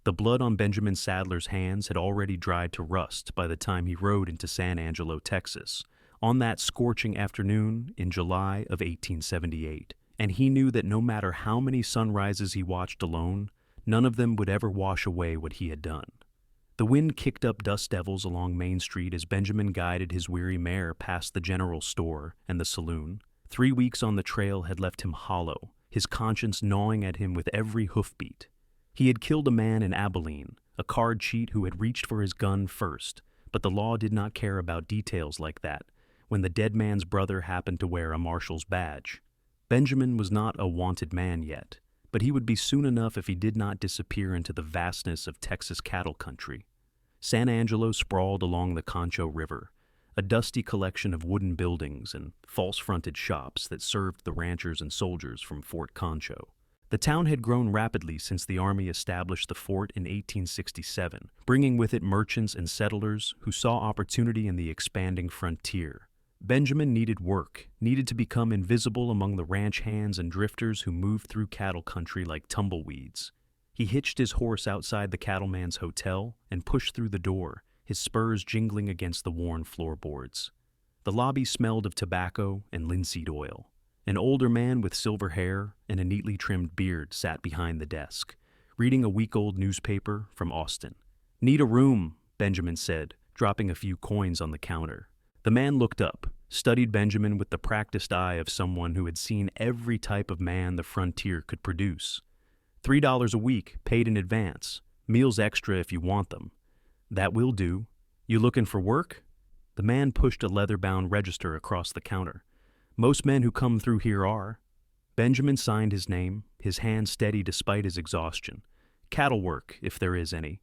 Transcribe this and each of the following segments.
The blood on Benjamin Sadler's hands had already dried to rust by the time he rode into San Angelo, Texas, on that scorching afternoon in July of 1878, and he knew that no matter how many sunrises he watched alone, none of them would ever wash away what he had done. The wind kicked up dust devils along Main Street as Benjamin guided his weary mare past the general store and the saloon. 3 weeks on the trail had left him hollow, his conscience gnawing at him with every hoofbeat. He had killed a man in Abilene, a card cheat who had reached for his gun first, but the law did not care about details like that when the dead man's brother happened to wear a marshal's badge. Benjamin was not a wanted man yet, but he would be soon enough if he did not disappear into the vastness of Texas cattle country. San Angelo sprawled along the Concho River, a dusty collection of wooden buildings and false-fronted shops that served the ranchers and soldiers from Fort Concho. The town had grown rapidly since the Army established the fort in 1867, bringing with it merchants and settlers who saw opportunity in the expanding frontier. Benjamin needed work, needed to become invisible among the ranch hands and drifters who moved through cattle country like tumbleweeds. He hitched his horse outside the cattleman's hotel and pushed through the door, his spurs jingling against the worn floorboards. The lobby smelled of tobacco and linseed oil. An older man with silver hair and a neatly trimmed beard sat behind the desk, reading a week-old newspaper from Austin. "Need a room," Benjamin said, dropping a few coins on the counter. The man looked up, studied Benjamin with the practiced eye of someone who had seen every type of man the frontier could produce. $3 a week, paid in advance. Meals extra if you want them. "That will do. You looking for work?" The man pushed a leather-bound register across the counter. "Most men who come through here are." Benjamin signed his name, his hand steady despite his exhaustion. "Cattle work, if there is any.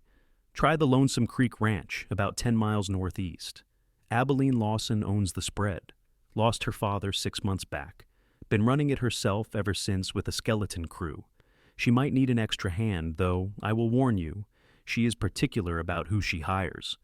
Try the Lonesome Creek Ranch, about 10 miles northeast. Abilene Lawson owns the spread. Lost her father 6 months back. Been running it herself ever since with a skeleton crew. She might need an extra hand, though, I will warn you, she is particular about who she hires."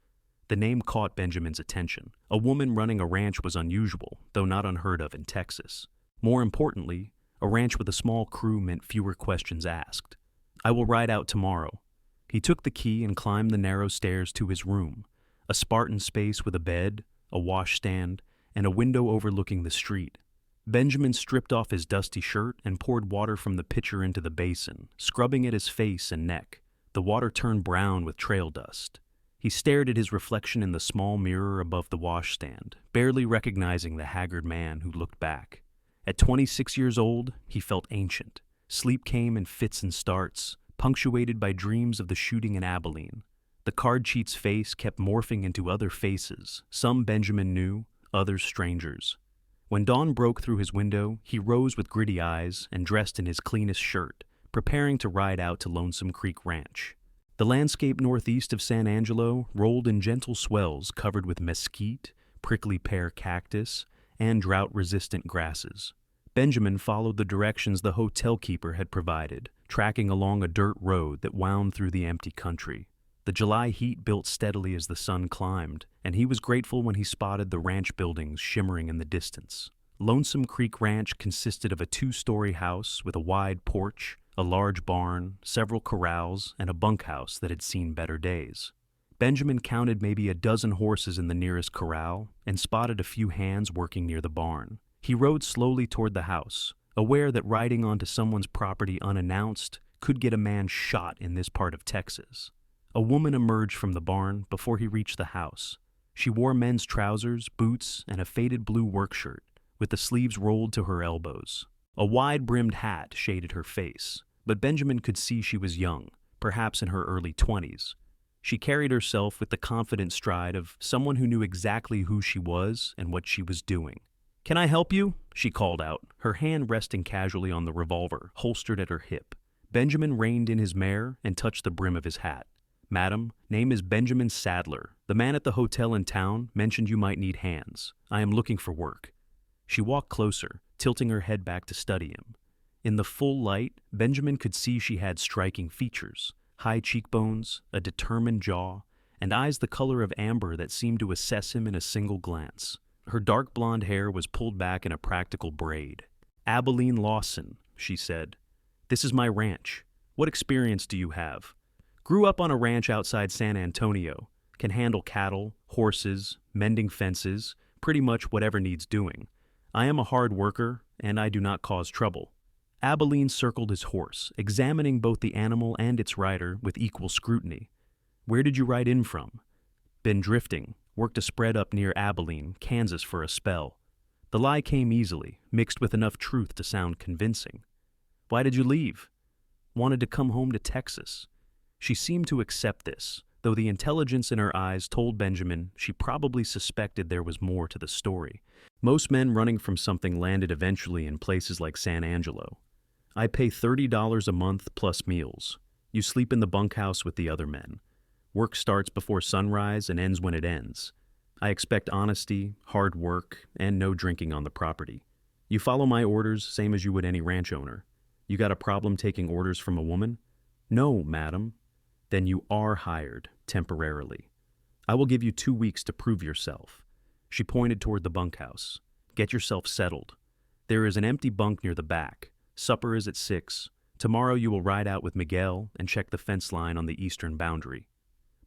The name caught Benjamin's attention. A woman running a ranch was unusual, though not unheard of in Texas. More importantly, a ranch with a small crew meant fewer questions asked. "I will ride out tomorrow." He took the key and climbed the narrow stairs to his room, a Spartan space with a bed, a washstand, and a window overlooking the street. Benjamin stripped off his dusty shirt and poured water from the pitcher into the basin, scrubbing at his face and neck. The water turned brown with trail dust. He stared at his reflection in the small mirror above the washstand, barely recognizing the haggard man who looked back. At 26 years old, he felt ancient. Sleep came in fits and starts, punctuated by dreams of the shooting in Abilene. The card cheat's face kept morphing into other faces, some Benjamin knew, others strangers. When dawn broke through his window, he rose with gritty eyes and dressed in his cleanest shirt, preparing to ride out to Lonesome Creek Ranch. The landscape northeast of San Angelo rolled in gentle swells covered with mesquite, prickly pear cactus, and drought-resistant grasses. Benjamin followed the directions the hotel keeper had provided, tracking along a dirt road that wound through the empty country. The July heat built steadily as the sun climbed, and he was grateful when he spotted the ranch buildings shimmering in the distance. Lonesome Creek Ranch consisted of a 2-story house with a wide porch, a large barn, several corrals, and a bunkhouse that had seen better days. Benjamin counted maybe a dozen horses in the nearest corral and spotted a few hands working near the barn. He rode slowly toward the house, aware that riding onto someone's property unannounced could get a man shot in this part of Texas. A woman emerged from the barn before he reached the house. She wore men's trousers, boots, and a faded blue work shirt, with the sleeves rolled to her elbows. A wide-brimmed hat shaded her face, but Benjamin could see she was young, perhaps in her early 20s. She carried herself with the confident stride of someone who knew exactly who she was and what she was doing. "Can I help you?" she called out, her hand resting casually on the revolver, holstered at her hip. Benjamin reined in his mare and touched the brim of his hat. "Madam, name is Benjamin Sadler. The man at the hotel in town mentioned you might need hands. I am looking for work." She walked closer, tilting her head back to study him. In the full light, Benjamin could see she had striking features, high cheekbones, a determined jaw, and eyes the color of amber that seemed to assess him in a single glance. Her dark blonde hair was pulled back in a practical braid. "Abilene Lawson," she said. "This is my ranch. What experience do you have?" Grew up on a ranch outside San Antonio. Can handle cattle, horses, mending fences, pretty much whatever needs doing. I am a hard worker, and I do not cause trouble. Abilene circled his horse, examining both the animal and its rider with equal scrutiny. Where did you ride in from? Been drifting. Worked a spread up near Abilene, Kansas for a spell. The lie came easily, mixed with enough truth to sound convincing. Why did you leave? Wanted to come home to Texas. She seemed to accept this, though the intelligence in her eyes told Benjamin she probably suspected there was more to the story. Most men running from something landed eventually in places like San Angelo. I pay $30 a month plus meals. You sleep in the bunkhouse with the other men. Work starts before sunrise and ends when it ends. I expect honesty, hard work, and no drinking on the property. You follow my orders same as you would any ranch owner. You got a problem taking orders from a woman? No, madam. Then you are hired, temporarily. I will give you 2 weeks to prove yourself. She pointed toward the bunkhouse. Get yourself settled. There is an empty bunk near the back. Supper is at 6. Tomorrow you will ride out with Miguel and check the fence line on the eastern boundary.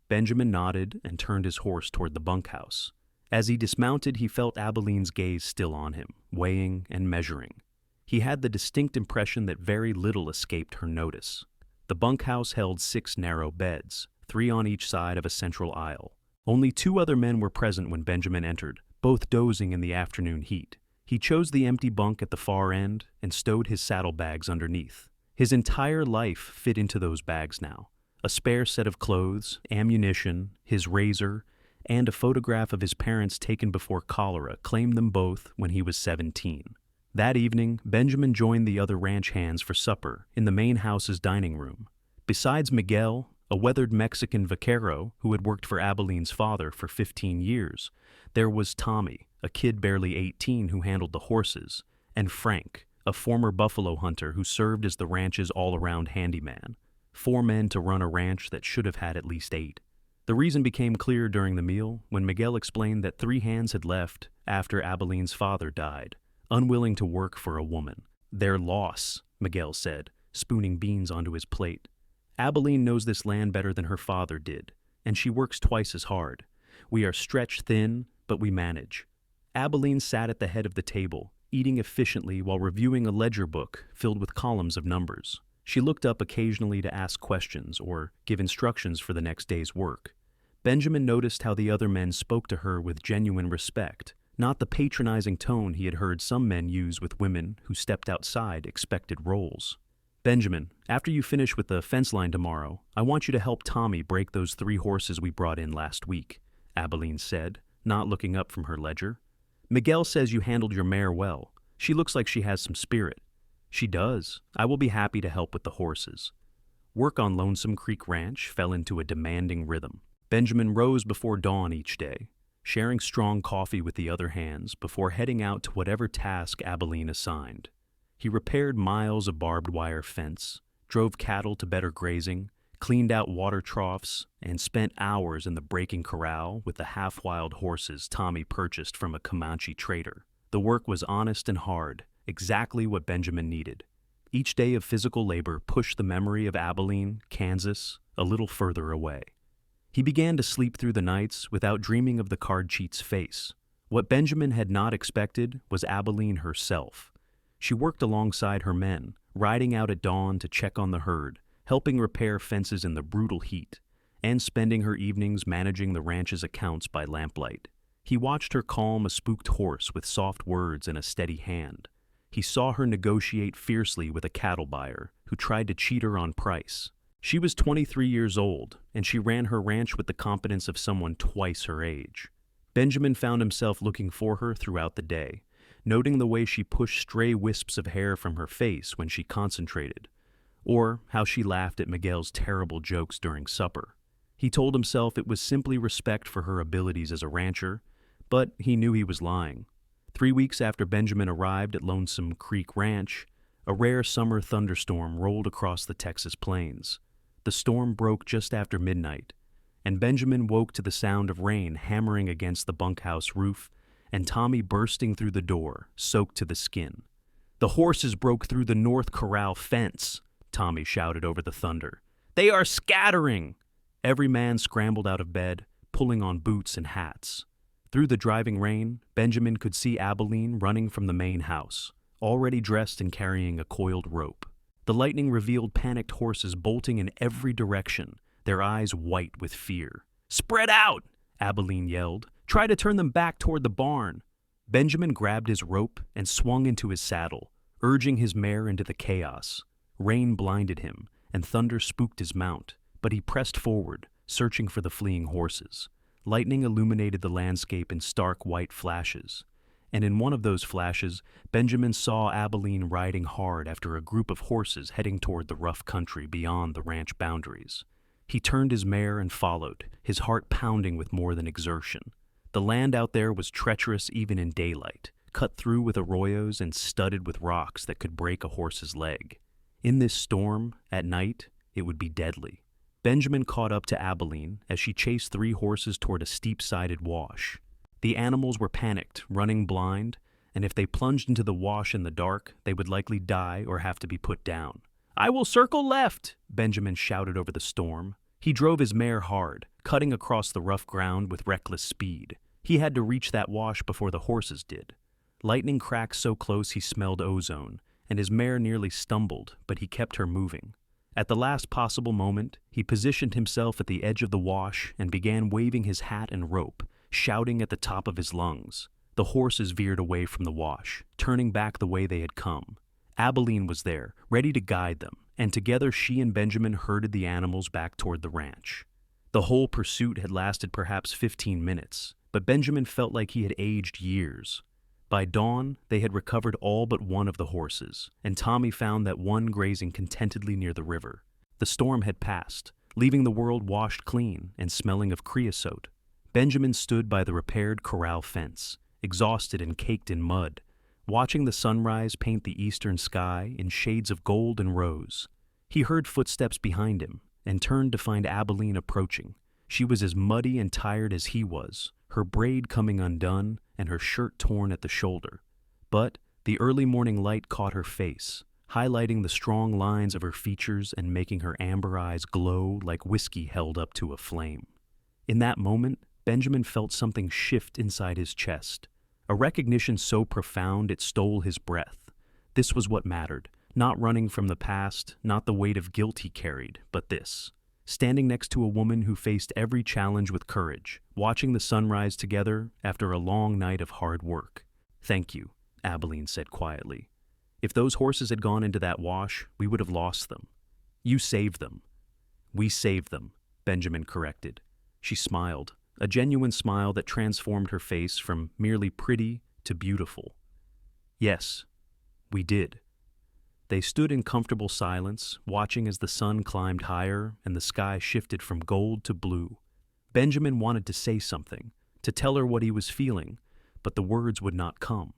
Benjamin nodded and turned his horse toward the bunkhouse. As he dismounted, he felt Abilene's gaze still on him, weighing and measuring. He had the distinct impression that very little escaped her notice. The bunkhouse held 6 narrow beds, 3 on each side of a central aisle. Only 2 other men were present when Benjamin entered, both dozing in the afternoon heat. He chose the empty bunk at the far end and stowed his saddlebags underneath. His entire life fit into those bags now. A spare set of clothes, ammunition, his razor, and a photograph of his parents taken before cholera claimed them both when he was 17. That evening, Benjamin joined the other ranch hands for supper in the main house's dining room. Besides Miguel, a weathered Mexican vaquero who had worked for Abilene's father for 15 years, there was Tommy, a kid barely 18 who handled the horses, and Frank, a former buffalo hunter who served as the ranch's all-around handyman. 4 men to run a ranch that should have had at least 8. The reason became clear during the meal when Miguel explained that 3 hands had left after Abilene's father died, unwilling to work for a woman. Their loss, Miguel said, spooning beans onto his plate. Abilene knows this land better than her father did, and she works twice as hard. We are stretched thin, but we manage. Abilene sat at the head of the table, eating efficiently while reviewing a ledger book filled with columns of numbers. She looked up occasionally to ask questions or give instructions for the next day's work. Benjamin noticed how the other men spoke to her with genuine respect, not the patronizing tone he had heard some men use with women who stepped outside expected roles. Benjamin, after you finish with the fence line tomorrow, I want you to help Tommy break those 3 horses we brought in last week, Abilene said, not looking up from her ledger. Miguel says you handled your mare well. She looks like she has some spirit. She does. I will be happy to help with the horses. Work on Lonesome Creek Ranch fell into a demanding rhythm. Benjamin rose before dawn each day, sharing strong coffee with the other hands before heading out to whatever task Abilene assigned. He repaired miles of barbed wire fence, drove cattle to better grazing, cleaned out water troughs, and spent hours in the breaking corral with the half-wild horses Tommy purchased from a Comanche trader. The work was honest and hard, exactly what Benjamin needed. Each day of physical labor pushed the memory of Abilene, Kansas, a little further away. He began to sleep through the nights without dreaming of the card cheat's face. What Benjamin had not expected was Abilene herself. She worked alongside her men, riding out at dawn to check on the herd, helping repair fences in the brutal heat, and spending her evenings managing the ranch's accounts by lamplight. He watched her calm a spooked horse with soft words and a steady hand. He saw her negotiate fiercely with a cattle buyer who tried to cheat her on price. She was 23 years old, and she ran her ranch with the competence of someone twice her age. Benjamin found himself looking for her throughout the day, noting the way she pushed stray wisps of hair from her face when she concentrated, or how she laughed at Miguel's terrible jokes during supper. He told himself it was simply respect for her abilities as a rancher, but he knew he was lying. 3 weeks after Benjamin arrived at Lonesome Creek Ranch, a rare summer thunderstorm rolled across the Texas plains. The storm broke just after midnight, and Benjamin woke to the sound of rain hammering against the bunkhouse roof and Tommy bursting through the door, soaked to the skin. "The horses broke through the north corral fence," Tommy shouted over the thunder. "They are scattering!" Every man scrambled out of bed, pulling on boots and hats. Through the driving rain, Benjamin could see Abilene running from the main house, already dressed and carrying a coiled rope. The lightning revealed panicked horses bolting in every direction, their eyes white with fear. "Spread out!" Abilene yelled. "Try to turn them back toward the barn." Benjamin grabbed his rope and swung into his saddle, urging his mare into the chaos. Rain blinded him, and thunder spooked his mount, but he pressed forward, searching for the fleeing horses. Lightning illuminated the landscape in stark white flashes, and in one of those flashes, Benjamin saw Abilene riding hard after a group of horses heading toward the rough country beyond the ranch boundaries. He turned his mare and followed, his heart pounding with more than exertion. The land out there was treacherous even in daylight, cut through with arroyos and studded with rocks that could break a horse's leg. In this storm, at night, it would be deadly. Benjamin caught up to Abilene as she chased 3 horses toward a steep-sided wash. The animals were panicked, running blind, and if they plunged into the wash in the dark, they would likely die or have to be put down. "I will circle left," Benjamin shouted over the storm. He drove his mare hard, cutting across the rough ground with reckless speed. He had to reach that wash before the horses did. Lightning cracked so close he smelled ozone, and his mare nearly stumbled, but he kept her moving. At the last possible moment, he positioned himself at the edge of the wash and began waving his hat and rope, shouting at the top of his lungs. The horses veered away from the wash, turning back the way they had come. Abilene was there, ready to guide them, and together she and Benjamin herded the animals back toward the ranch. The whole pursuit had lasted perhaps 15 minutes, but Benjamin felt like he had aged years. By dawn, they had recovered all but one of the horses, and Tommy found that one grazing contentedly near the river. The storm had passed, leaving the world washed clean and smelling of creosote. Benjamin stood by the repaired corral fence, exhausted and caked in mud, watching the sunrise paint the eastern sky in shades of gold and rose. He heard footsteps behind him and turned to find Abilene approaching. She was as muddy and tired as he was, her braid coming undone and her shirt torn at the shoulder. But the early morning light caught her face, highlighting the strong lines of her features and making her amber eyes glow like whiskey held up to a flame. In that moment, Benjamin felt something shift inside his chest, a recognition so profound it stole his breath. This was what mattered, not running from the past, not the weight of guilt he carried, but this. Standing next to a woman who faced every challenge with courage, watching the sunrise together after a long night of hard work. "Thank you," Abilene said quietly. "If those horses had gone into that wash, we would have lost them. You saved them." "We saved them," Benjamin corrected. She smiled, a genuine smile that transformed her face from merely pretty to beautiful. "Yes, we did." They stood in comfortable silence, watching as the sun climbed higher and the sky shifted from gold to blue. Benjamin wanted to say something, to tell her what he was feeling, but the words would not come.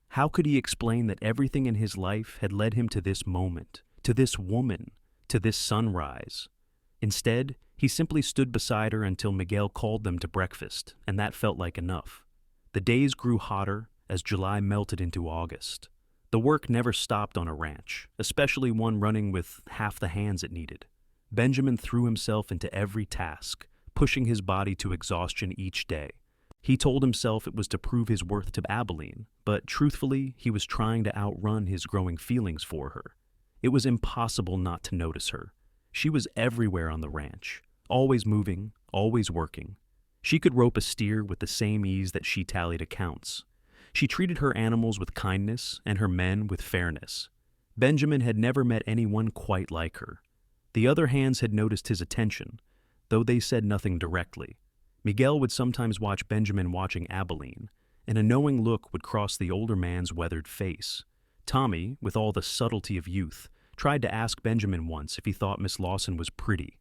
How could he explain that everything in his life had led him to this moment, to this woman, to this sunrise? Instead, he simply stood beside her until Miguel called them to breakfast, and that felt like enough. The days grew hotter as July melted into August. The work never stopped on a ranch, especially one running with half the hands it needed. Benjamin threw himself into every task, pushing his body to exhaustion each day. He told himself it was to prove his worth to Abilene, but truthfully, he was trying to outrun his growing feelings for her. It was impossible not to notice her. She was everywhere on the ranch, always moving, always working. She could rope a steer with the same ease that she tallied accounts. She treated her animals with kindness and her men with fairness. Benjamin had never met anyone quite like her. The other hands had noticed his attention, though they said nothing directly. Miguel would sometimes watch Benjamin watching Abilene, and a knowing look would cross the older man's weathered face. Tommy, with all the subtlety of youth, tried to ask Benjamin once if he thought Miss Lawson was pretty.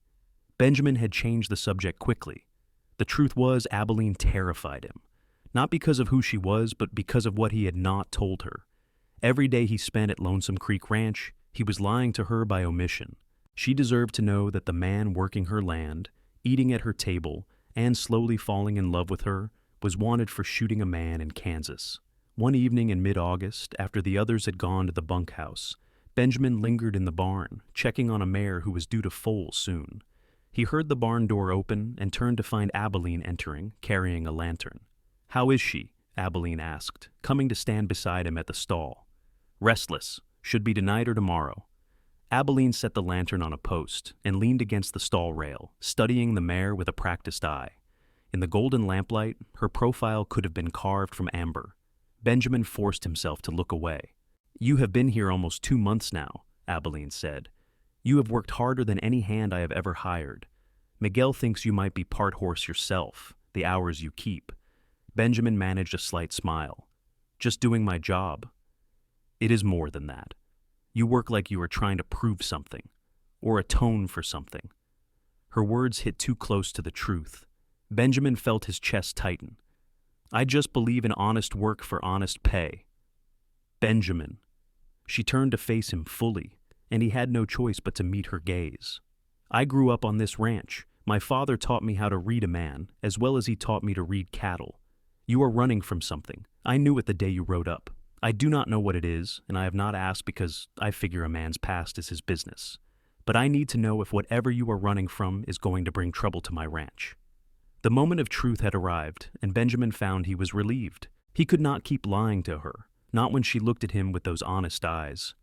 Benjamin had changed the subject quickly. The truth was, Abilene terrified him. Not because of who she was, but because of what he had not told her. Every day he spent at Lonesome Creek Ranch, he was lying to her by omission. She deserved to know that the man working her land, eating at her table, and slowly falling in love with her, was wanted for shooting a man in Kansas. One evening in mid-August, after the others had gone to the bunkhouse, Benjamin lingered in the barn, checking on a mare who was due to foal soon. He heard the barn door open and turned to find Abilene entering, carrying a lantern. "How is she?" Abilene asked, coming to stand beside him at the stall. "Restless. Should be tonight or tomorrow." Abilene set the lantern on a post and leaned against the stall rail, studying the mare with a practiced eye. In the golden lamplight, her profile could have been carved from amber. Benjamin forced himself to look away. "You have been here almost 2 months now," Abilene said. "You have worked harder than any hand I have ever hired. Miguel thinks you might be part horse yourself, the hours you keep." Benjamin managed a slight smile. "Just doing my job." "It is more than that. You work like you are trying to prove something, or atone for something." Her words hit too close to the truth. Benjamin felt his chest tighten. "I just believe in honest work for honest pay." "Benjamin." She turned to face him fully, and he had no choice but to meet her gaze. "I grew up on this ranch. My father taught me how to read a man, as well as he taught me to read cattle. You are running from something. I knew it the day you rode up. I do not know what it is, and I have not asked because I figure a man's past is his business. But I need to know if whatever you are running from is going to bring trouble to my ranch." The moment of truth had arrived, and Benjamin found he was relieved. He could not keep lying to her, not when she looked at him with those honest eyes.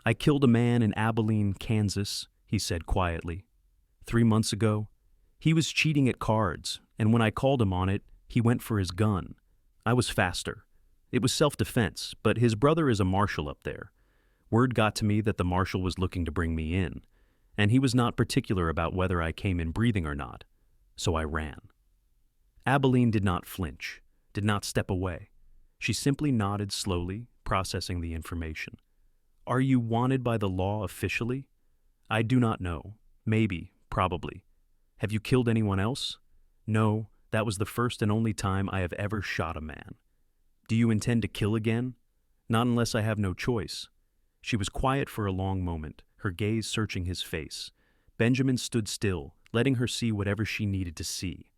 "I killed a man in Abilene, Kansas," he said quietly. 3 months ago. He was cheating at cards, and when I called him on it, he went for his gun. I was faster. It was self-defense, but his brother is a marshal up there. Word got to me that the marshal was looking to bring me in, and he was not particular about whether I came in breathing or not, so I ran." Abilene did not flinch, did not step away. She simply nodded slowly, processing the information. "Are you wanted by the law officially?" "I do not know. Maybe, probably." "Have you killed anyone else?" "No, that was the first and only time I have ever shot a man." "Do you intend to kill again?" "Not unless I have no choice." She was quiet for a long moment, her gaze searching his face. Benjamin stood still, letting her see whatever she needed to see.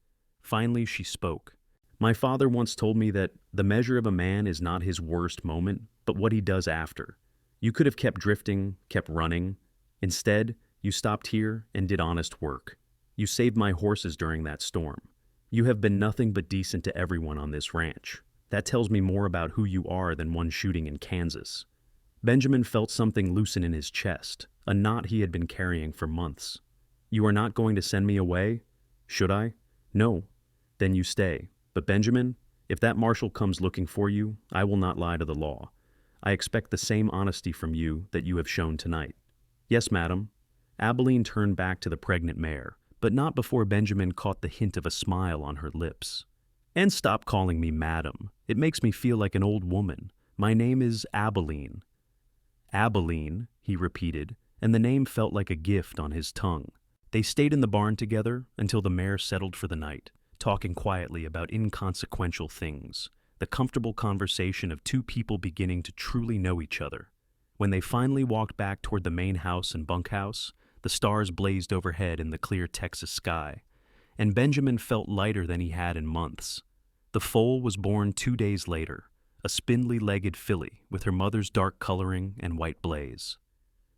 Finally, she spoke. "My father once told me that the measure of a man is not his worst moment, but what he does after. You could have kept drifting, kept running. Instead, you stopped here and did honest work. You saved my horses during that storm. You have been nothing but decent to everyone on this ranch. That tells me more about who you are than one shooting in Kansas." Benjamin felt something loosen in his chest, a knot he had been carrying for months. "You are not going to send me away?" "Should I?" "No." "Then you stay. But Benjamin, if that marshal comes looking for you, I will not lie to the law. I expect the same honesty from you that you have shown tonight." "Yes, madam." Abilene turned back to the pregnant mare, but not before Benjamin caught the hint of a smile on her lips. "And stop calling me madam. It makes me feel like an old woman. My name is Abilene." "Abilene," he repeated, and the name felt like a gift on his tongue. They stayed in the barn together until the mare settled for the night, talking quietly about inconsequential things, the comfortable conversation of two people beginning to truly know each other. When they finally walked back toward the main house and bunkhouse, the stars blazed overhead in the clear Texas sky, and Benjamin felt lighter than he had in months. The foal was born 2 days later, a spindly-legged filly with her mother's dark coloring and white blaze.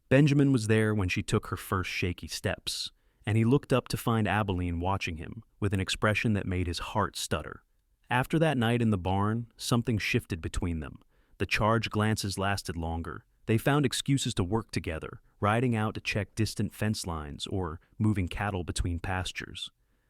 Benjamin was there when she took her first shaky steps, and he looked up to find Abilene watching him with an expression that made his heart stutter. After that night in the barn, something shifted between them. The charged glances lasted longer. They found excuses to work together, riding out to check distant fence lines or moving cattle between pastures.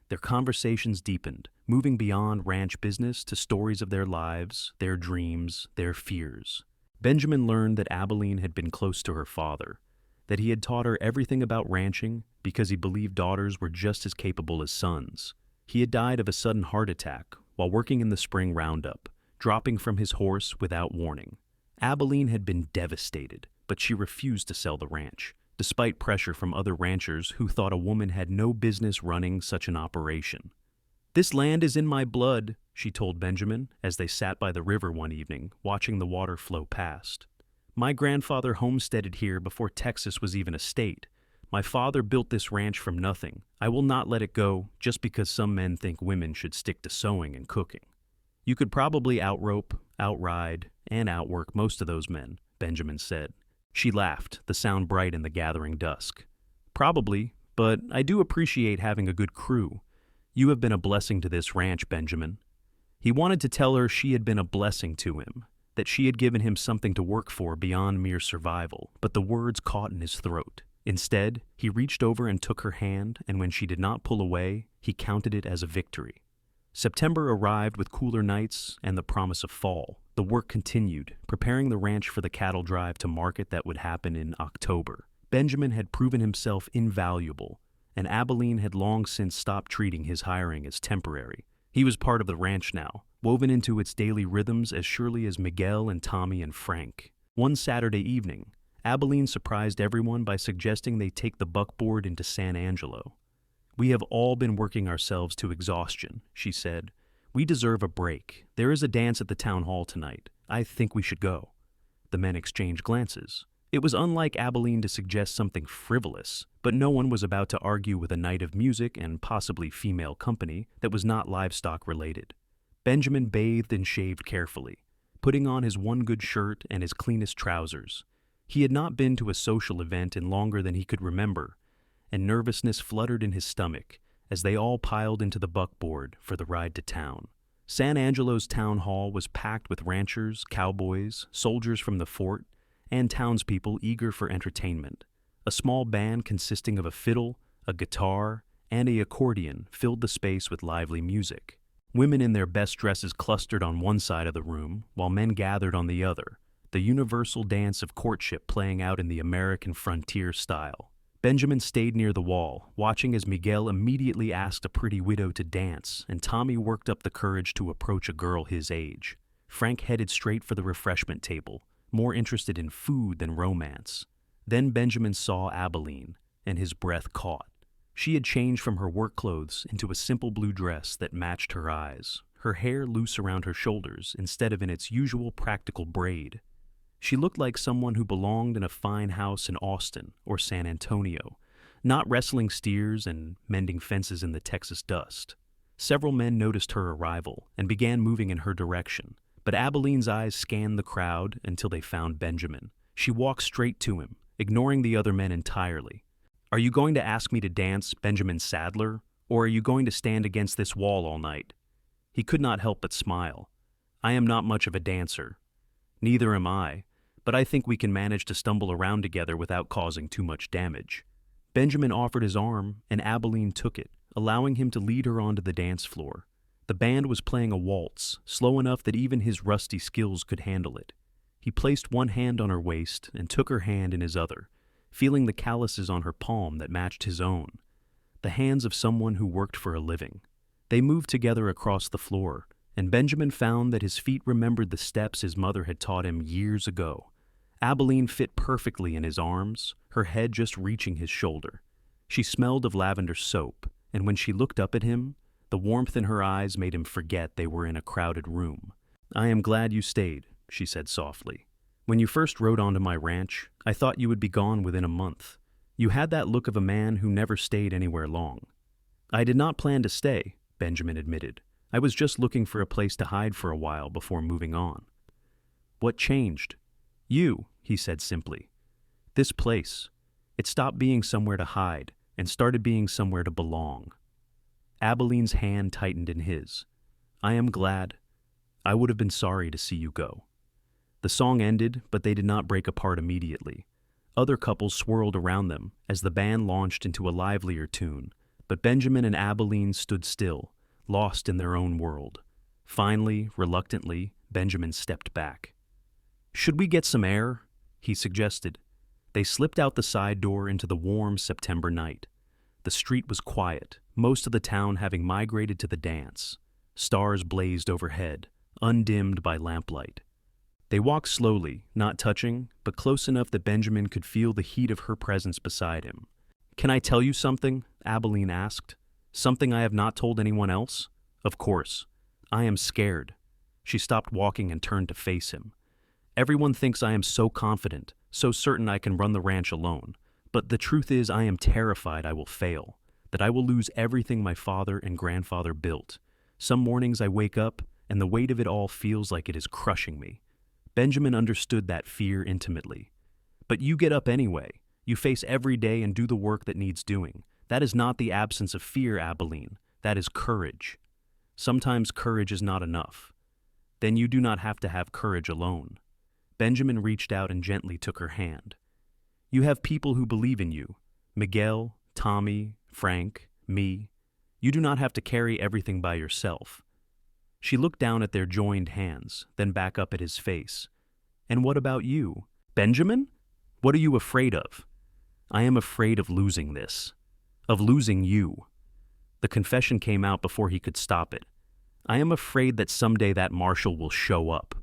Their conversations deepened, moving beyond ranch business to stories of their lives, their dreams, their fears. Benjamin learned that Abilene had been close to her father, that he had taught her everything about ranching because he believed daughters were just as capable as sons. He had died of a sudden heart attack while working in the spring roundup, dropping from his horse without warning. Abilene had been devastated, but she refused to sell the ranch, despite pressure from other ranchers who thought a woman had no business running such an operation. "This land is in my blood," she told Benjamin as they sat by the river one evening, watching the water flow past. "My grandfather homesteaded here before Texas was even a state. My father built this ranch from nothing. I will not let it go just because some men think women should stick to sewing and cooking." "You could probably outrope, outride, and outwork most of those men," Benjamin said. She laughed, the sound bright in the gathering dusk. "Probably, But I do appreciate having a good crew. You have been a blessing to this ranch, Benjamin." He wanted to tell her she had been a blessing to him, that she had given him something to work for beyond mere survival, but the words caught in his throat. Instead, he reached over and took her hand, and when she did not pull away, he counted it as a victory. September arrived with cooler nights and the promise of fall. The work continued, preparing the ranch for the cattle drive to market that would happen in October. Benjamin had proven himself invaluable, and Abilene had long since stopped treating his hiring as temporary. He was part of the ranch now, woven into its daily rhythms as surely as Miguel and Tommy and Frank. One Saturday evening, Abilene surprised everyone by suggesting they take the buckboard into San Angelo. "We have all been working ourselves to exhaustion," she said. "We deserve a break. There is a dance at the town hall tonight. I think we should go." The men exchanged glances. It was unlike Abilene to suggest something frivolous, but no one was about to argue with a night of music and possibly female company that was not livestock related. Benjamin bathed and shaved carefully, putting on his one good shirt and his cleanest trousers. He had not been to a social event in longer than he could remember, and nervousness fluttered in his stomach as they all piled into the buckboard for the ride to town. San Angelo's town hall was packed with ranchers, cowboys, soldiers from the fort, and townspeople eager for entertainment. A small band consisting of a fiddle, a guitar, and an accordion filled the space with lively music. Women in their best dresses clustered on one side of the room, while men gathered on the other, the universal dance of courtship playing out in the American frontier style. Benjamin stayed near the wall, watching as Miguel immediately asked a pretty widow to dance, and Tommy worked up the courage to approach a girl his age. Frank headed straight for the refreshment table, more interested in food than romance. Then Benjamin saw Abilene, and his breath caught. She had changed from her work clothes into a simple blue dress that matched her eyes, her hair loose around her shoulders instead of in its usual practical braid. She looked like someone who belonged in a fine house in Austin or San Antonio, not wrestling steers and mending fences in the Texas dust. Several men noticed her arrival and began moving in her direction, but Abilene's eyes scanned the crowd until they found Benjamin. She walked straight to him, ignoring the other men entirely. "Are you going to ask me to dance, Benjamin Sadler, or are you going to stand against this wall all night?" He could not help but smile. "I am not much of a dancer." "Neither am I, but I think we can manage to stumble around together without causing too much damage." Benjamin offered his arm, and Abilene took it, allowing him to lead her onto the dance floor. The band was playing a waltz, slow enough that even his rusty skills could handle it. He placed one hand on her waist and took her hand in his other, feeling the calluses on her palm that matched his own, the hands of someone who worked for a living. They moved together across the floor, and Benjamin found that his feet remembered the steps his mother had taught him years ago. Abilene fit perfectly in his arms, her head just reaching his shoulder. She smelled of lavender soap, and when she looked up at him, the warmth in her eyes made him forget they were in a crowded room. "I am glad you stayed," she said softly. "When you first rode onto my ranch, I thought you would be gone within a month. You had that look of a man who never stayed anywhere long." "I did not plan to stay," Benjamin admitted. "I was just looking for a place to hide for a while before moving on." "What changed?" "You," he said simply. "This place. It stopped being somewhere to hide and started being somewhere to belong." Abilene's hand tightened in his. "I am glad. I would have been sorry to see you go." The song ended, but they did not break apart immediately. Other couples swirled around them as the band launched into a livelier tune, but Benjamin and Abilene stood still, lost in their own world. Finally, reluctantly, Benjamin stepped back. "Should we get some air?" he suggested. They slipped out the side door into the warm September night. The street was quiet, most of the town having migrated to the dance. Stars blazed overhead, undimmed by lamplight. They walked slowly, not touching, but close enough that Benjamin could feel the heat of her presence beside him. "Can I tell you something?" Abilene asked. "Something I have not told anyone else?" "Of course. I am scared." She stopped walking and turned to face him. "Everyone thinks I am so confident, so certain I can run the ranch alone. But the truth is I am terrified I will fail, that I will lose everything my father and grandfather built. Some mornings I wake up, and the weight of it all feels like it is crushing me." Benjamin understood that fear intimately. "But you get up anyway. You face every day and do the work that needs doing. That is not the absence of fear, Abilene. That is courage. Sometimes courage is not enough. Then you do not have to have courage alone. Benjamin reached out and gently took her hand. You have people who believe in you. Miguel, Tommy, Frank, me. You do not have to carry everything by yourself. She looked down at their joined hands, then back up at his face. And what about you? Benjamin? What are you afraid of? I am afraid of losing this. Of losing you. The confession came out before he could stop it. I am afraid that someday that marshal will show up,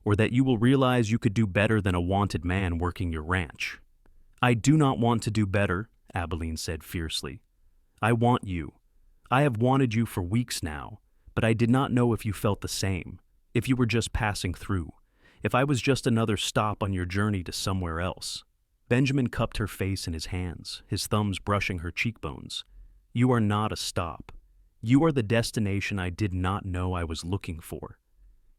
or that you will realize you could do better than a wanted man working your ranch. I do not want to do better, Abilene said fiercely. I want you. I have wanted you for weeks now, but I did not know if you felt the same, if you were just passing through, if I was just another stop on your journey to somewhere else. Benjamin cupped her face in his hands, his thumbs brushing her cheekbones. You are not a stop. You are the destination I did not know I was looking for.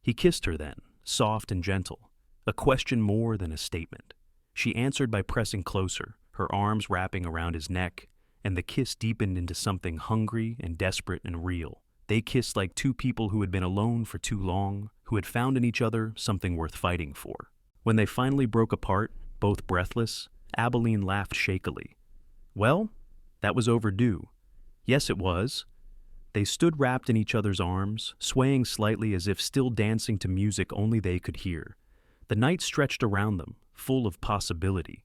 He kissed her then, soft and gentle, a question more than a statement. She answered by pressing closer, her arms wrapping around his neck, and the kiss deepened into something hungry and desperate and real. They kissed like two people who had been alone for too long, who had found in each other something worth fighting for. When they finally broke apart, both breathless, Abilene laughed shakily. Well, that was overdue. Yes, it was. They stood wrapped in each other's arms, swaying slightly as if still dancing to music only they could hear. The night stretched around them, full of possibility.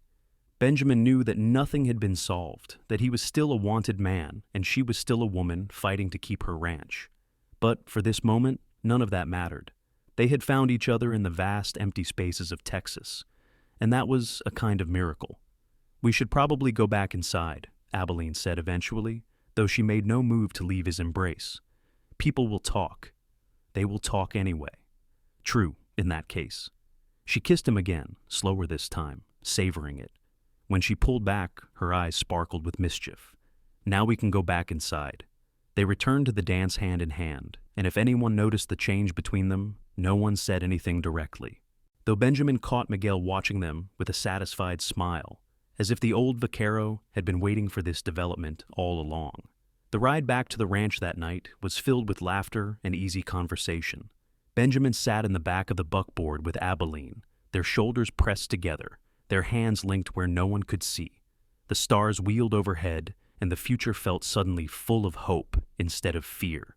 Benjamin knew that nothing had been solved, that he was still a wanted man, and she was still a woman fighting to keep her ranch. But for this moment, none of that mattered. They had found each other in the vast, empty spaces of Texas, and that was a kind of miracle. We should probably go back inside, Abilene said eventually, though she made no move to leave his embrace. People will talk. They will talk anyway. True, in that case. She kissed him again, slower this time, savoring it. When she pulled back, her eyes sparkled with mischief. Now we can go back inside. They returned to the dance hand in hand, and if anyone noticed the change between them, no one said anything directly. Though Benjamin caught Miguel watching them with a satisfied smile, as if the old vaquero had been waiting for this development all along. The ride back to the ranch that night was filled with laughter and easy conversation. Benjamin sat in the back of the buckboard with Abilene, their shoulders pressed together, their hands linked where no one could see. The stars wheeled overhead, and the future felt suddenly full of hope instead of fear.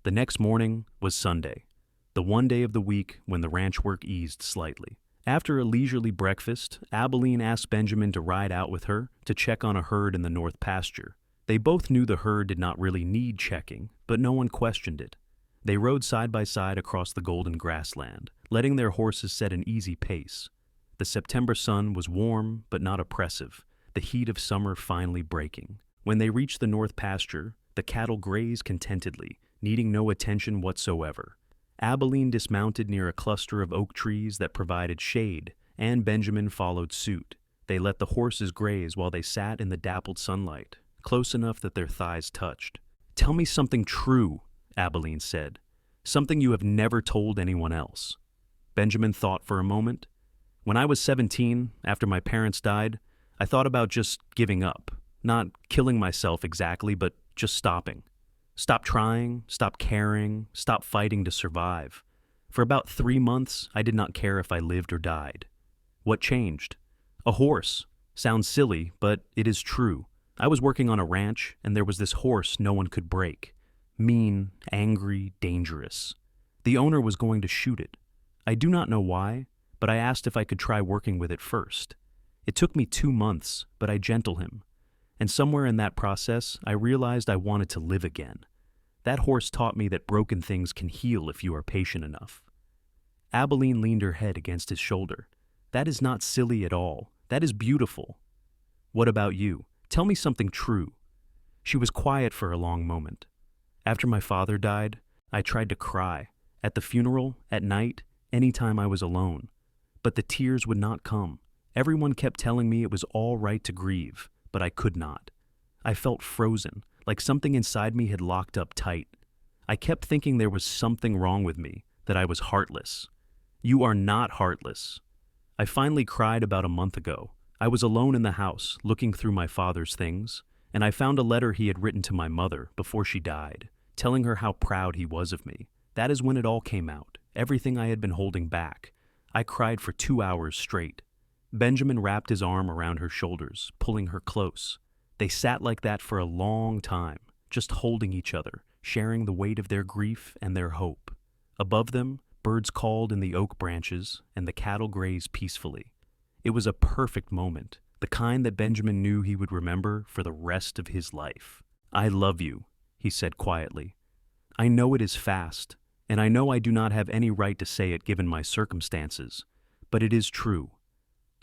The next morning was Sunday, the one day of the week when the ranch work eased slightly. After a leisurely breakfast, Abilene asked Benjamin to ride out with her to check on a herd in the north pasture. They both knew the herd did not really need checking, but no one questioned it. They rode side by side across the golden grassland, letting their horses set an easy pace. The September sun was warm but not oppressive, the heat of summer finally breaking. When they reached the north pasture, the cattle grazed contentedly, needing no attention whatsoever. Abilene dismounted near a cluster of oak trees that provided shade, and Benjamin followed suit. They let the horses graze while they sat in the dappled sunlight, close enough that their thighs touched. "Tell me something true," Abilene said. "Something you have never told anyone else." Benjamin thought for a moment. "When I was 17, after my parents died, I thought about just giving up. Not killing myself exactly, but just stopping. Stop trying, stop caring, stop fighting to survive. For about 3 months, I did not care if I lived or died. What changed? A horse. Sounds silly, but it is true. I was working on a ranch, and there was this horse no one could break. Mean, angry, dangerous. The owner was going to shoot it. I do not know why, but I asked if I could try working with it first. It took me 2 months, but I gentled him. And somewhere in that process, I realized I wanted to live again. That horse taught me that broken things can heal if you are patient enough." Abilene leaned her head against his shoulder. "That is not silly at all. That is beautiful." "What about you? Tell me something true." She was quiet for a long moment. "After my father died, I tried to cry. At the funeral, at night, any time I was alone. But the tears would not come. Everyone kept telling me it was all right to grieve, but I could not. I felt frozen, like something inside me had locked up tight. I kept thinking there was something wrong with me, that I was heartless. You are not heartless. I finally cried about a month ago. I was alone in the house, looking through my father's things, and I found a letter he had written to my mother before she died, telling her how proud he was of me. That is when it all came out, everything I had been holding back. I cried for 2 hours straight. Benjamin wrapped his arm around her shoulders, pulling her close. They sat like that for a long time, just holding each other, sharing the weight of their grief and their hope. Above them, birds called in the oak branches, and the cattle grazed peacefully. It was a perfect moment, the kind that Benjamin knew he would remember for the rest of his life. "I love you," he said quietly. "I know it is fast, and I know I do not have any right to say it given my circumstances, but it is true.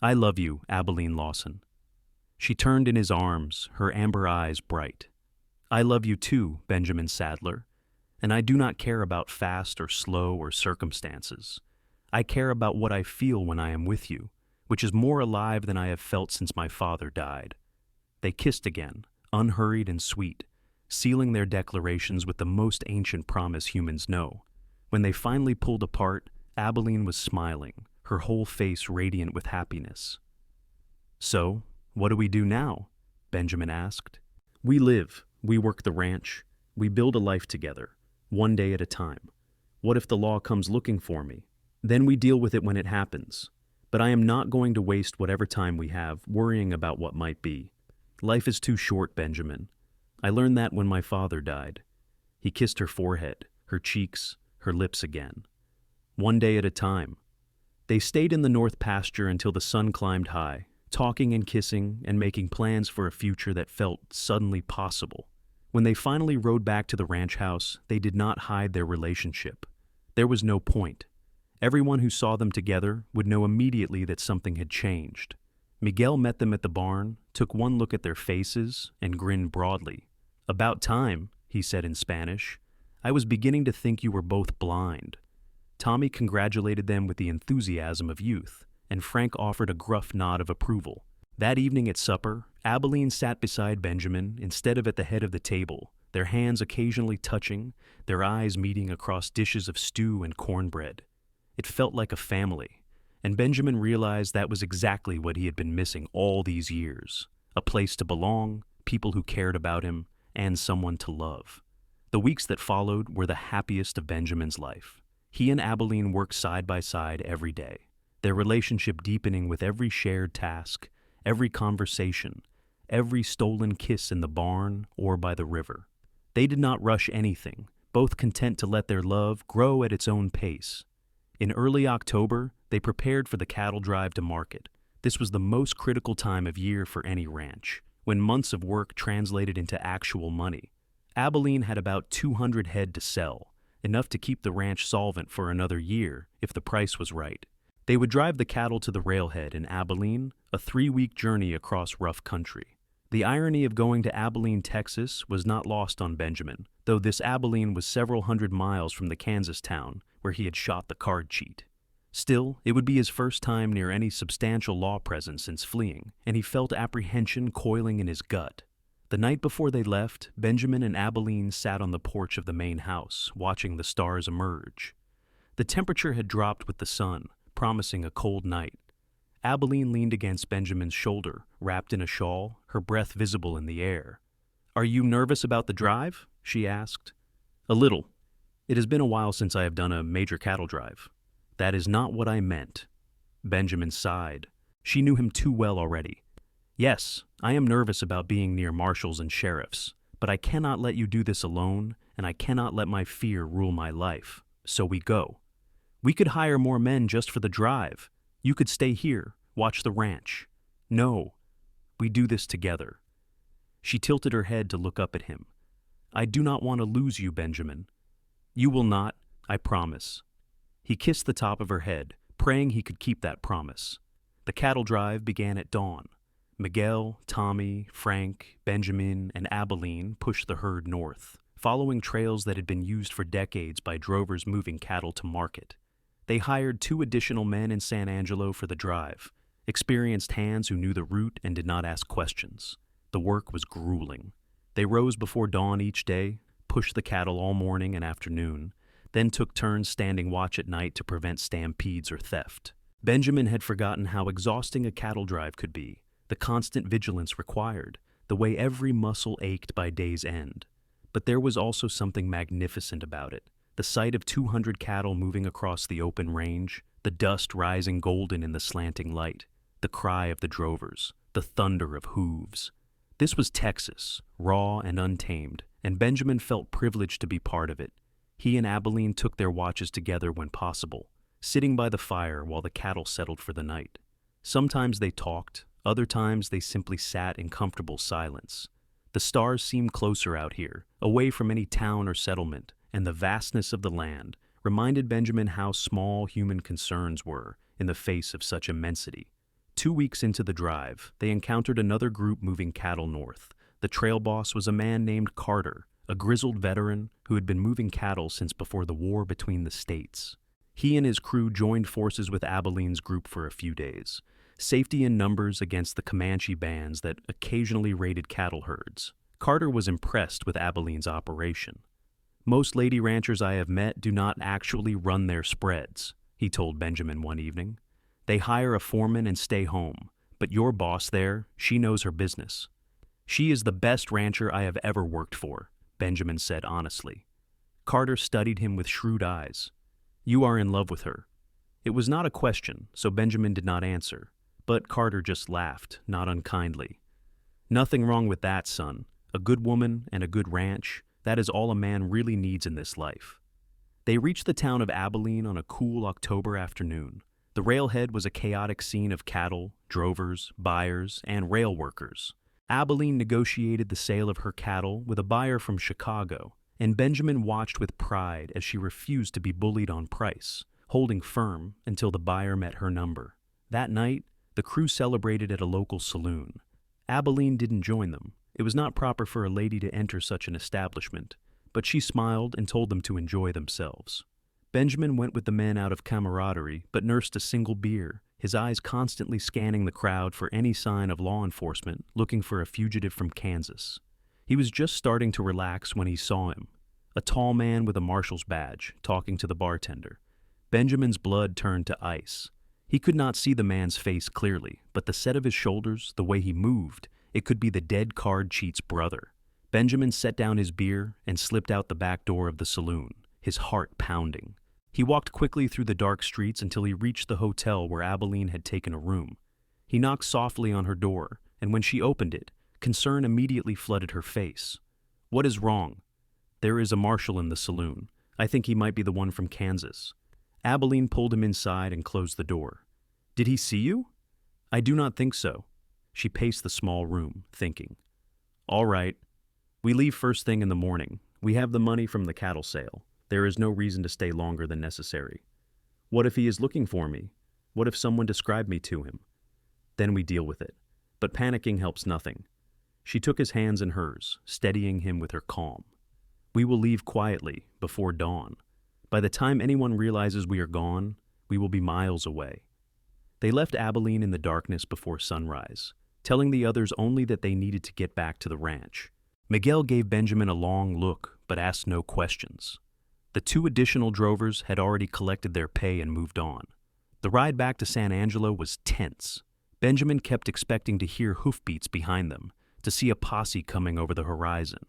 I love you, Abilene Lawson." She turned in his arms, her amber eyes bright. "I love you too, Benjamin Sadler, and I do not care about fast or slow or circumstances. I care about what I feel when I am with you, which is more alive than I have felt since my father died." They kissed again, unhurried and sweet, sealing their declarations with the most ancient promise humans know. When they finally pulled apart, Abilene was smiling, her whole face radiant with happiness. "So, what do we do now?" Benjamin asked. "We live, we work the ranch, we build a life together, one day at a time. What if the law comes looking for me? Then we deal with it when it happens. But I am not going to waste whatever time we have worrying about what might be. Life is too short, Benjamin. I learned that when my father died." He kissed her forehead, her cheeks, her lips again. "One day at a time." They stayed in the north pasture until the sun climbed high, talking and kissing and making plans for a future that felt suddenly possible. When they finally rode back to the ranch house, they did not hide their relationship. There was no point. Everyone who saw them together would know immediately that something had changed. Miguel met them at the barn, took one look at their faces, and grinned broadly. "About time," he said in Spanish. "I was beginning to think you were both blind." Tommy congratulated them with the enthusiasm of youth, and Frank offered a gruff nod of approval. That evening at supper, Abilene sat beside Benjamin instead of at the head of the table, their hands occasionally touching, their eyes meeting across dishes of stew and cornbread. It felt like a family, and Benjamin realized that was exactly what he had been missing all these years: a place to belong, people who cared about him, and someone to love. The weeks that followed were the happiest of Benjamin's life. He and Abilene worked side by side every day, their relationship deepening with every shared task, every conversation, every stolen kiss in the barn or by the river. They did not rush anything, both content to let their love grow at its own pace. In early October, they prepared for the cattle drive to market. This was the most critical time of year for any ranch, when months of work translated into actual money. Abilene had about 200 head to sell, enough to keep the ranch solvent for another year if the price was right. They would drive the cattle to the railhead in Abilene, a 3-week journey across rough country. The irony of going to Abilene, Texas, was not lost on Benjamin, though this Abilene was several hundred miles from the Kansas town where he had shot the card cheat. Still, it would be his first time near any substantial law presence since fleeing, and he felt apprehension coiling in his gut. The night before they left, Benjamin and Abilene sat on the porch of the main house, watching the stars emerge. The temperature had dropped with the sun, promising a cold night. Abilene leaned against Benjamin's shoulder, wrapped in a shawl, her breath visible in the air. "Are you nervous about the drive?" she asked. "A little. It has been a while since I have done a major cattle drive." "That is not what I meant." Benjamin sighed. She knew him too well already. "Yes, I am nervous about being near marshals and sheriffs, but I cannot let you do this alone, and I cannot let my fear rule my life. So we go. We could hire more men just for the drive. You could stay here, watch the ranch. No, we do this together." She tilted her head to look up at him. "I do not want to lose you, Benjamin." "You will not, I promise." He kissed the top of her head, praying he could keep that promise. The cattle drive began at dawn. Miguel, Tommy, Frank, Benjamin, and Abilene pushed the herd north, following trails that had been used for decades by drovers moving cattle to market. They hired 2 additional men in San Angelo for the drive, experienced hands who knew the route and did not ask questions. The work was grueling. They rose before dawn each day, pushed the cattle all morning and afternoon, then took turns standing watch at night to prevent stampedes or theft. Benjamin had forgotten how exhausting a cattle drive could be, the constant vigilance required, the way every muscle ached by day's end. But there was also something magnificent about it. The sight of 200 cattle moving across the open range, the dust rising golden in the slanting light, the cry of the drovers, the thunder of hooves. This was Texas, raw and untamed, and Benjamin felt privileged to be part of it. He and Abilene took their watches together when possible, sitting by the fire while the cattle settled for the night. Sometimes they talked, other times they simply sat in comfortable silence. The stars seemed closer out here, away from any town or settlement, and the vastness of the land reminded Benjamin how small human concerns were in the face of such immensity. 2 weeks into the drive, they encountered another group moving cattle north. The trail boss was a man named Carter, a grizzled veteran who had been moving cattle since before the war between the states. He and his crew joined forces with Abilene's group for a few days, safety in numbers against the Comanche bands that occasionally raided cattle herds. Carter was impressed with Abilene's operation. "Most lady ranchers I have met do not actually run their spreads," he told Benjamin one evening. "They hire a foreman and stay home, but your boss there, she knows her business." "She is the best rancher I have ever worked for," Benjamin said honestly. Carter studied him with shrewd eyes. "You are in love with her." It was not a question, so Benjamin did not answer, but Carter just laughed, not unkindly. "Nothing wrong with that, son. A good woman and a good ranch, that is all a man really needs in this life." They reached the town of Abilene on a cool October afternoon. The railhead was a chaotic scene of cattle, drovers, buyers, and rail workers. Abilene negotiated the sale of her cattle with a buyer from Chicago, and Benjamin watched with pride as she refused to be bullied on price, holding firm until the buyer met her number. That night, the crew celebrated at a local saloon. Abilene didn't join them. It was not proper for a lady to enter such an establishment, but she smiled and told them to enjoy themselves. Benjamin went with the men out of camaraderie, but nursed a single beer, his eyes constantly scanning the crowd for any sign of law enforcement looking for a fugitive from Kansas. He was just starting to relax when he saw him, a tall man with a marshal's badge, talking to the bartender. Benjamin's blood turned to ice. He could not see the man's face clearly, but the set of his shoulders, the way he moved, it could be the dead card cheat's brother. Benjamin set down his beer and slipped out the back door of the saloon, his heart pounding. He walked quickly through the dark streets until he reached the hotel where Abilene had taken a room. He knocked softly on her door, and when she opened it, concern immediately flooded her face. "What is wrong?" "There is a marshal in the saloon. I think he might be the one from Kansas." Abilene pulled him inside and closed the door. "Did he see you?" "I do not think so." She paced the small room, thinking. "All right. We leave first thing in the morning. We have the money from the cattle sale. There is no reason to stay longer than necessary." "What if he is looking for me? What if someone described me to him?" "Then we deal with it. But panicking helps nothing." She took his hands in hers, steadying him with her calm. "We will leave quietly, before dawn. By the time anyone realizes we are gone, we will be miles away." They left Abilene in the darkness before sunrise, telling the others only that they needed to get back to the ranch. Miguel gave Benjamin a long look, but asked no questions. The 2 additional drovers had already collected their pay and moved on. The ride back to San Angelo was tense. Benjamin kept expecting to hear hoofbeats behind them, to see a posse coming over the horizon.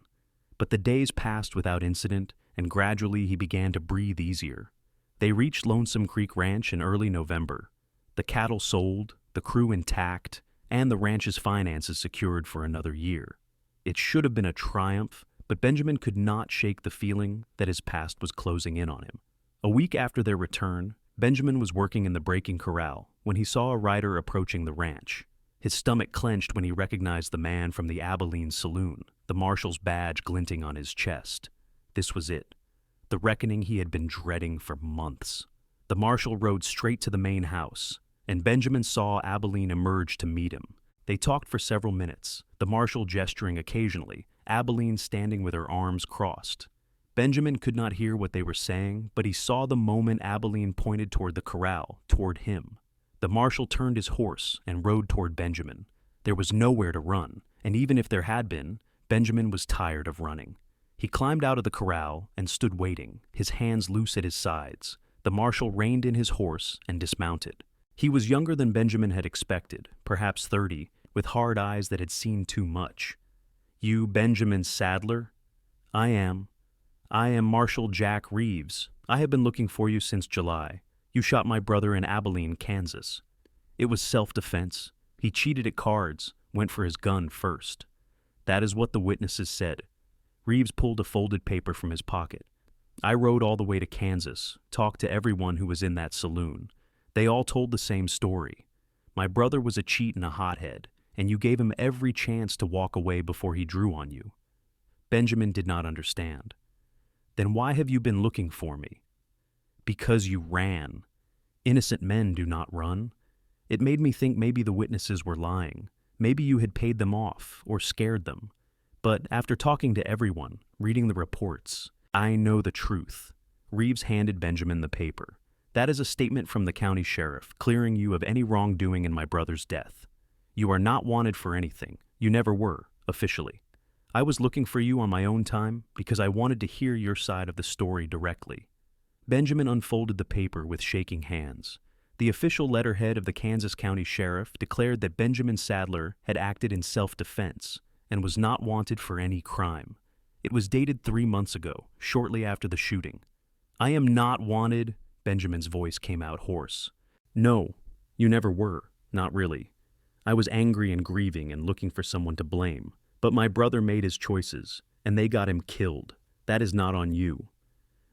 But the days passed without incident, and gradually he began to breathe easier. They reached Lonesome Creek Ranch in early November. The cattle sold, the crew intact, and the ranch's finances secured for another year. It should have been a triumph, but Benjamin could not shake the feeling that his past was closing in on him. A week after their return, Benjamin was working in the breaking corral when he saw a rider approaching the ranch. His stomach clenched when he recognized the man from the Abilene saloon, the marshal's badge glinting on his chest. This was it, the reckoning he had been dreading for months. The marshal rode straight to the main house, and Benjamin saw Abilene emerge to meet him. They talked for several minutes, the marshal gesturing occasionally, Abilene standing with her arms crossed. Benjamin could not hear what they were saying, but he saw the moment Abilene pointed toward the corral, toward him. The marshal turned his horse and rode toward Benjamin. There was nowhere to run, and even if there had been, Benjamin was tired of running. He climbed out of the corral and stood waiting, his hands loose at his sides. The marshal reined in his horse and dismounted. He was younger than Benjamin had expected, perhaps 30, with hard eyes that had seen too much. You Benjamin Sadler? I am. I am Marshal Jack Reeves. I have been looking for you since July. You shot my brother in Abilene, Kansas. It was self-defense. He cheated at cards, went for his gun first. That is what the witnesses said. Reeves pulled a folded paper from his pocket. I rode all the way to Kansas, talked to everyone who was in that saloon. They all told the same story. My brother was a cheat and a hothead, and you gave him every chance to walk away before he drew on you. Benjamin did not understand. Then why have you been looking for me? Because you ran. Innocent men do not run. It made me think maybe the witnesses were lying. Maybe you had paid them off or scared them. But after talking to everyone, reading the reports, I know the truth. Reeves handed Benjamin the paper. That is a statement from the county sheriff, clearing you of any wrongdoing in my brother's death. You are not wanted for anything. You never were, officially. I was looking for you on my own time because I wanted to hear your side of the story directly. Benjamin unfolded the paper with shaking hands. The official letterhead of the Kansas County Sheriff declared that Benjamin Sadler had acted in self-defense and was not wanted for any crime. It was dated 3 months ago, shortly after the shooting. I am not wanted, Benjamin's voice came out hoarse. No, you never were, not really. I was angry and grieving and looking for someone to blame. But my brother made his choices, and they got him killed. That is not on you.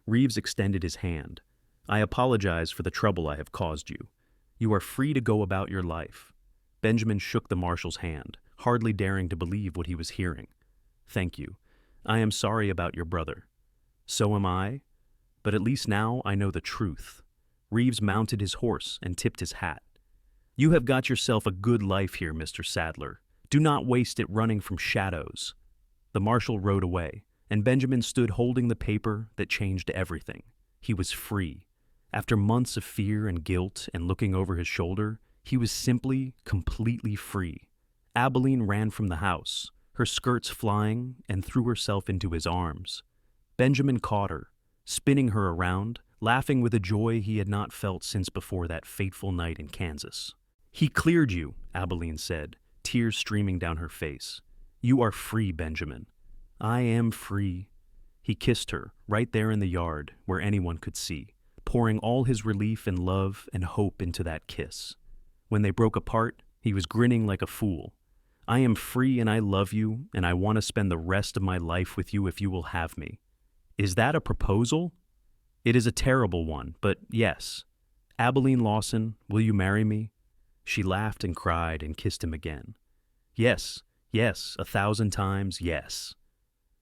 Reeves extended his hand. I apologize for the trouble I have caused you. You are free to go about your life. Benjamin shook the marshal's hand, hardly daring to believe what he was hearing. Thank you. I am sorry about your brother. So am I, but at least now I know the truth. Reeves mounted his horse and tipped his hat. You have got yourself a good life here, Mr. Sadler. Do not waste it running from shadows. The marshal rode away, and Benjamin stood holding the paper that changed everything. He was free. After months of fear and guilt and looking over his shoulder, he was simply, completely free. Abilene ran from the house, her skirts flying, and threw herself into his arms. Benjamin caught her, spinning her around, laughing with a joy he had not felt since before that fateful night in Kansas. He cleared you, Abilene said, tears streaming down her face. You are free, Benjamin. I am free. He kissed her, right there in the yard, where anyone could see, pouring all his relief and love and hope into that kiss. When they broke apart, he was grinning like a fool. I am free and I love you, and I want to spend the rest of my life with you if you will have me. Is that a proposal? It is a terrible one, but yes. Abilene Lawson, will you marry me? She laughed and cried and kissed him again. Yes, yes, 1,000 times yes.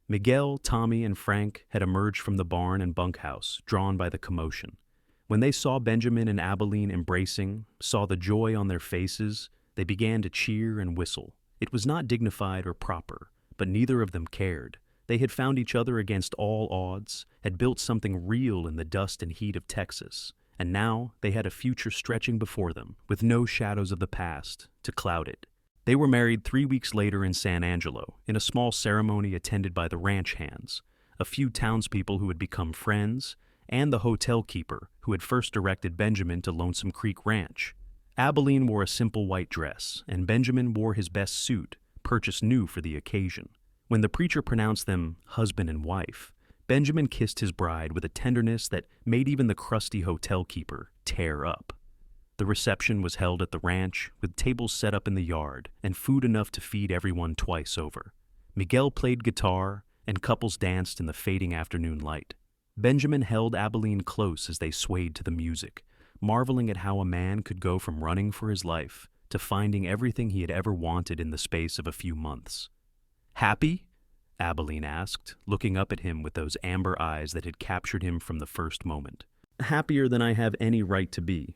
Miguel, Tommy, and Frank had emerged from the barn and bunkhouse, drawn by the commotion. When they saw Benjamin and Abilene embracing, saw the joy on their faces, they began to cheer and whistle. It was not dignified or proper, but neither of them cared. They had found each other against all odds, had built something real in the dust and heat of Texas, and now they had a future stretching before them, with no shadows of the past to cloud it. They were married 3 weeks later in San Angelo, in a small ceremony attended by the ranch hands, a few townspeople who had become friends, and the hotel keeper who had first directed Benjamin to Lonesome Creek Ranch. Abilene wore a simple white dress, and Benjamin wore his best suit, purchased new for the occasion. When the preacher pronounced them husband and wife, Benjamin kissed his bride with a tenderness that made even the crusty hotel keeper tear up. The reception was held at the ranch, with tables set up in the yard and food enough to feed everyone twice over. Miguel played guitar, and couples danced in the fading afternoon light. Benjamin held Abilene close as they swayed to the music, marveling at how a man could go from running for his life to finding everything he had ever wanted in the space of a few months. Happy? Abilene asked, looking up at him with those amber eyes that had captured him from the first moment. Happier than I have any right to be.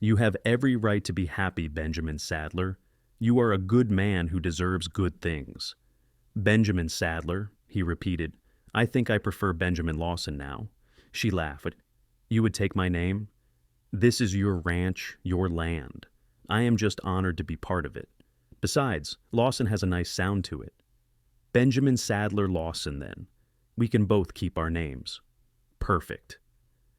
You have every right to be happy, Benjamin Sadler. You are a good man who deserves good things. Benjamin Sadler, he repeated. I think I prefer Benjamin Lawson now. She laughed. You would take my name? This is your ranch, your land. I am just honored to be part of it. Besides, Lawson has a nice sound to it. Benjamin Sadler Lawson, then. We can both keep our names. Perfect.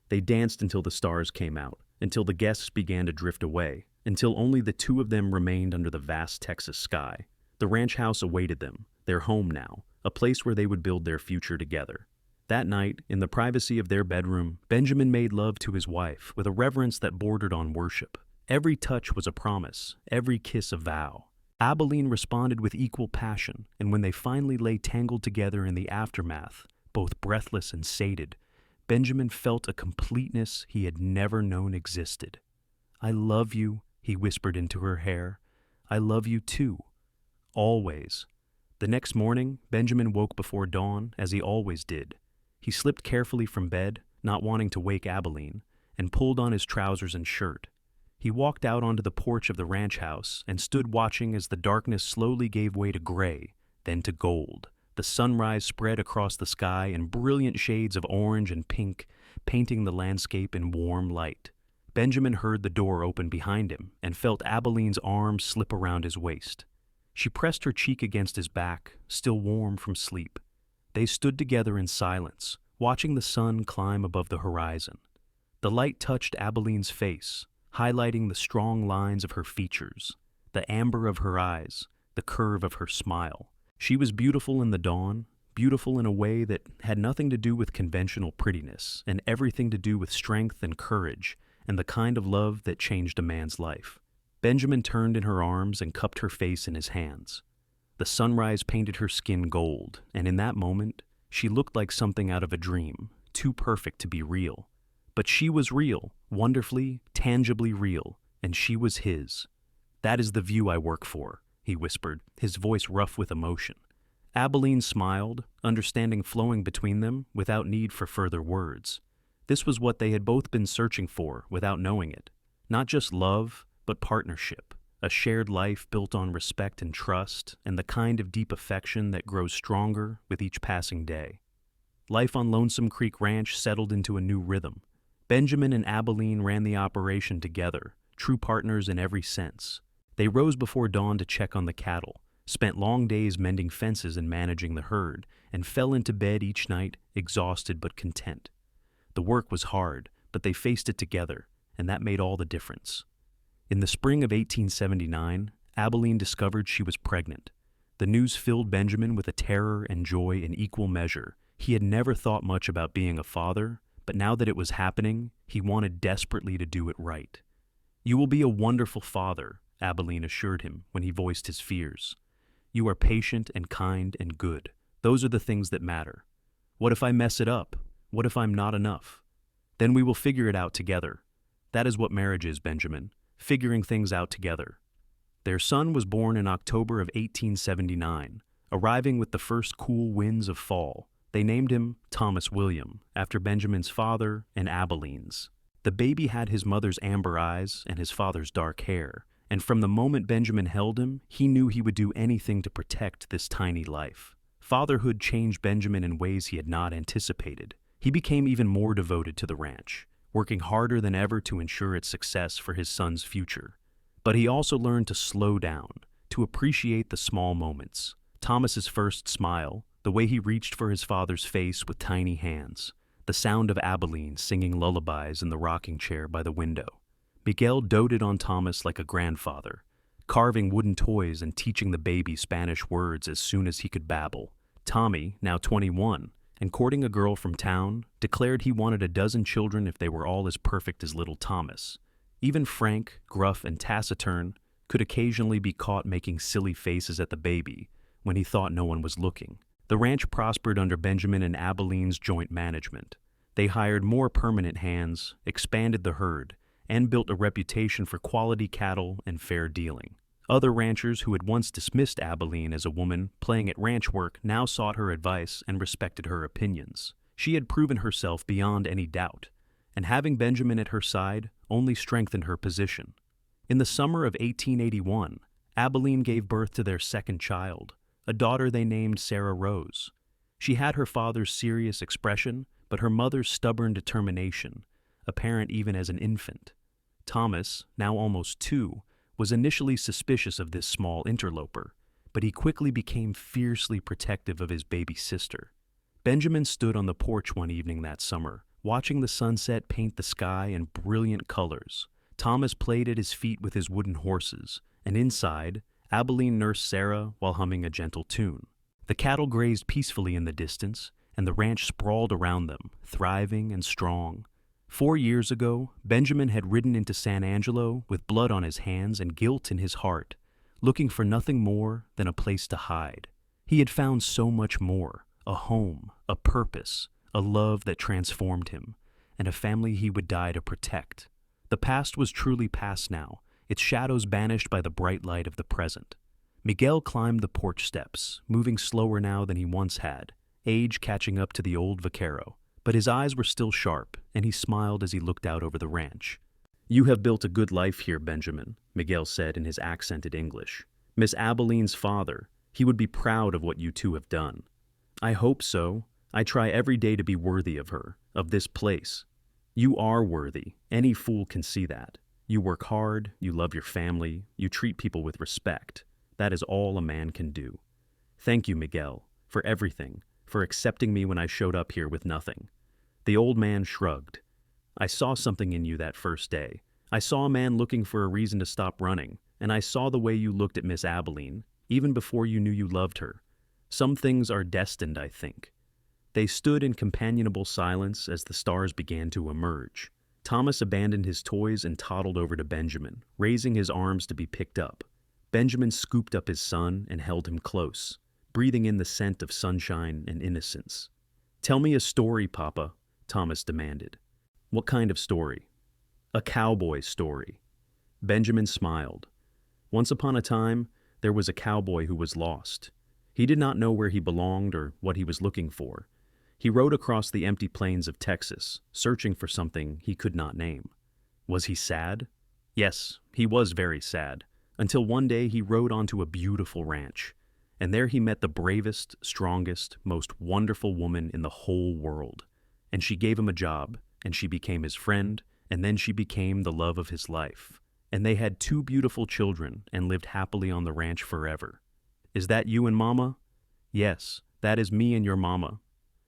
They danced until the stars came out, until the guests began to drift away, until only the two of them remained under the vast Texas sky. The ranch house awaited them, their home now, a place where they would build their future together. That night, in the privacy of their bedroom, Benjamin made love to his wife with a reverence that bordered on worship. Every touch was a promise, every kiss a vow. Abilene responded with equal passion, and when they finally lay tangled together in the aftermath, both breathless and sated, Benjamin felt a completeness he had never known existed. "I love you," he whispered into her hair. "I love you too. Always." The next morning, Benjamin woke before dawn, as he always did. He slipped carefully from bed, not wanting to wake Abilene, and pulled on his trousers and shirt. He walked out onto the porch of the ranch house and stood watching as the darkness slowly gave way to gray, then to gold. The sunrise spread across the sky in brilliant shades of orange and pink, painting the landscape in warm light. Benjamin heard the door open behind him and felt Abilene's arm slip around his waist. She pressed her cheek against his back, still warm from sleep. They stood together in silence, watching the sun climb above the horizon. The light touched Abilene's face, highlighting the strong lines of her features, the amber of her eyes, the curve of her smile. She was beautiful in the dawn, beautiful in a way that had nothing to do with conventional prettiness and everything to do with strength and courage and the kind of love that changed a man's life. Benjamin turned in her arms and cupped her face in his hands. The sunrise painted her skin gold, and in that moment, she looked like something out of a dream, too perfect to be real. But she was real, wonderfully, tangibly real, and she was his. "That is the view I work for," he whispered, his voice rough with emotion. Abilene smiled, understanding flowing between them without need for further words. This was what they had both been searching for without knowing it. Not just love, but partnership, a shared life built on respect and trust, and the kind of deep affection that grows stronger with each passing day. Life on Lonesome Creek Ranch settled into a new rhythm. Benjamin and Abilene ran the operation together, true partners in every sense. They rose before dawn to check on the cattle, spent long days mending fences and managing the herd, and fell into bed each night exhausted but content. The work was hard, but they faced it together, and that made all the difference. In the spring of 1879, Abilene discovered she was pregnant. The news filled Benjamin with a terror and joy in equal measure. He had never thought much about being a father, but now that it was happening, he wanted desperately to do it right. "You will be a wonderful father," Abilene assured him when he voiced his fears. "You are patient and kind and good. Those are the things that matter. What if I mess it up? What if I'm not enough? Then we will figure it out together. That is what marriage is, Benjamin, figuring things out together." Their son was born in October of 1879, arriving with the first cool winds of fall. They named him Thomas William, after Benjamin's father and Abilene's. The baby had his mother's amber eyes and his father's dark hair, and from the moment Benjamin held him, he knew he would do anything to protect this tiny life. Fatherhood changed Benjamin in ways he had not anticipated. He became even more devoted to the ranch, working harder than ever to ensure its success for his son's future. But he also learned to slow down, to appreciate the small moments. Thomas's first smile, the way he reached for his father's face with tiny hands, the sound of Abilene singing lullabies in the rocking chair by the window. Miguel doted on Thomas like a grandfather, carving wooden toys and teaching the baby Spanish words as soon as he could babble. Tommy, now 21, and courting a girl from town, declared he wanted a dozen children if they were all as perfect as little Thomas. Even Frank, gruff and taciturn, could occasionally be caught making silly faces at the baby when he thought no one was looking. The ranch prospered under Benjamin and Abilene's joint management. They hired more permanent hands, expanded the herd, and built a reputation for quality cattle and fair dealing. Other ranchers who had once dismissed Abilene as a woman playing at ranch work now sought her advice and respected her opinions. She had proven herself beyond any doubt, and having Benjamin at her side only strengthened her position. In the summer of 1881, Abilene gave birth to their second child, a daughter they named Sarah Rose. She had her father's serious expression, but her mother's stubborn determination, apparent even as an infant. Thomas, now almost 2, was initially suspicious of this small interloper, but he quickly became fiercely protective of his baby sister. Benjamin stood on the porch one evening that summer, watching the sunset paint the sky in brilliant colors. Thomas played at his feet with his wooden horses, and inside, Abilene nursed Sarah while humming a gentle tune. The cattle grazed peacefully in the distance, and the ranch sprawled around them, thriving and strong. 4 years ago, Benjamin had ridden into San Angelo with blood on his hands and guilt in his heart, looking for nothing more than a place to hide. He had found so much more, a home, a purpose, a love that transformed him, and a family he would die to protect. The past was truly past now, its shadows banished by the bright light of the present. Miguel climbed the porch steps, moving slower now than he once had, age catching up to the old vaquero. But his eyes were still sharp, and he smiled as he looked out over the ranch. "You have built a good life here, Benjamin," Miguel said in his accented English. "Miss Abilene's father, he would be proud of what you two have done." "I hope so. I try every day to be worthy of her, of this place." "You are worthy. Any fool can see that. You work hard, you love your family, you treat people with respect. That is all a man can do. Thank you, Miguel, for everything, for accepting me when I showed up here with nothing." The old man shrugged. "I saw something in you that first day. I saw a man looking for a reason to stop running, and I saw the way you looked at Miss Abilene, even before you knew you loved her. Some things are destined, I think." They stood in companionable silence as the stars began to emerge. Thomas abandoned his toys and toddled over to Benjamin, raising his arms to be picked up. Benjamin scooped up his son and held him close, breathing in the scent of sunshine and innocence. "Tell me a story, Papa," Thomas demanded. "What kind of story?" "A cowboy story." Benjamin smiled. Once upon a time, there was a cowboy who was lost. He did not know where he belonged or what he was looking for. He rode across the empty plains of Texas, searching for something he could not name. Was he sad? Yes, he was very sad, until one day he rode onto a beautiful ranch, and there he met the bravest, strongest, most wonderful woman in the whole world. And she gave him a job, and she became his friend, and then she became the love of his life. And they had 2 beautiful children and lived happily on the ranch forever. "Is that you and Mama?" "Yes, that is me and your Mama."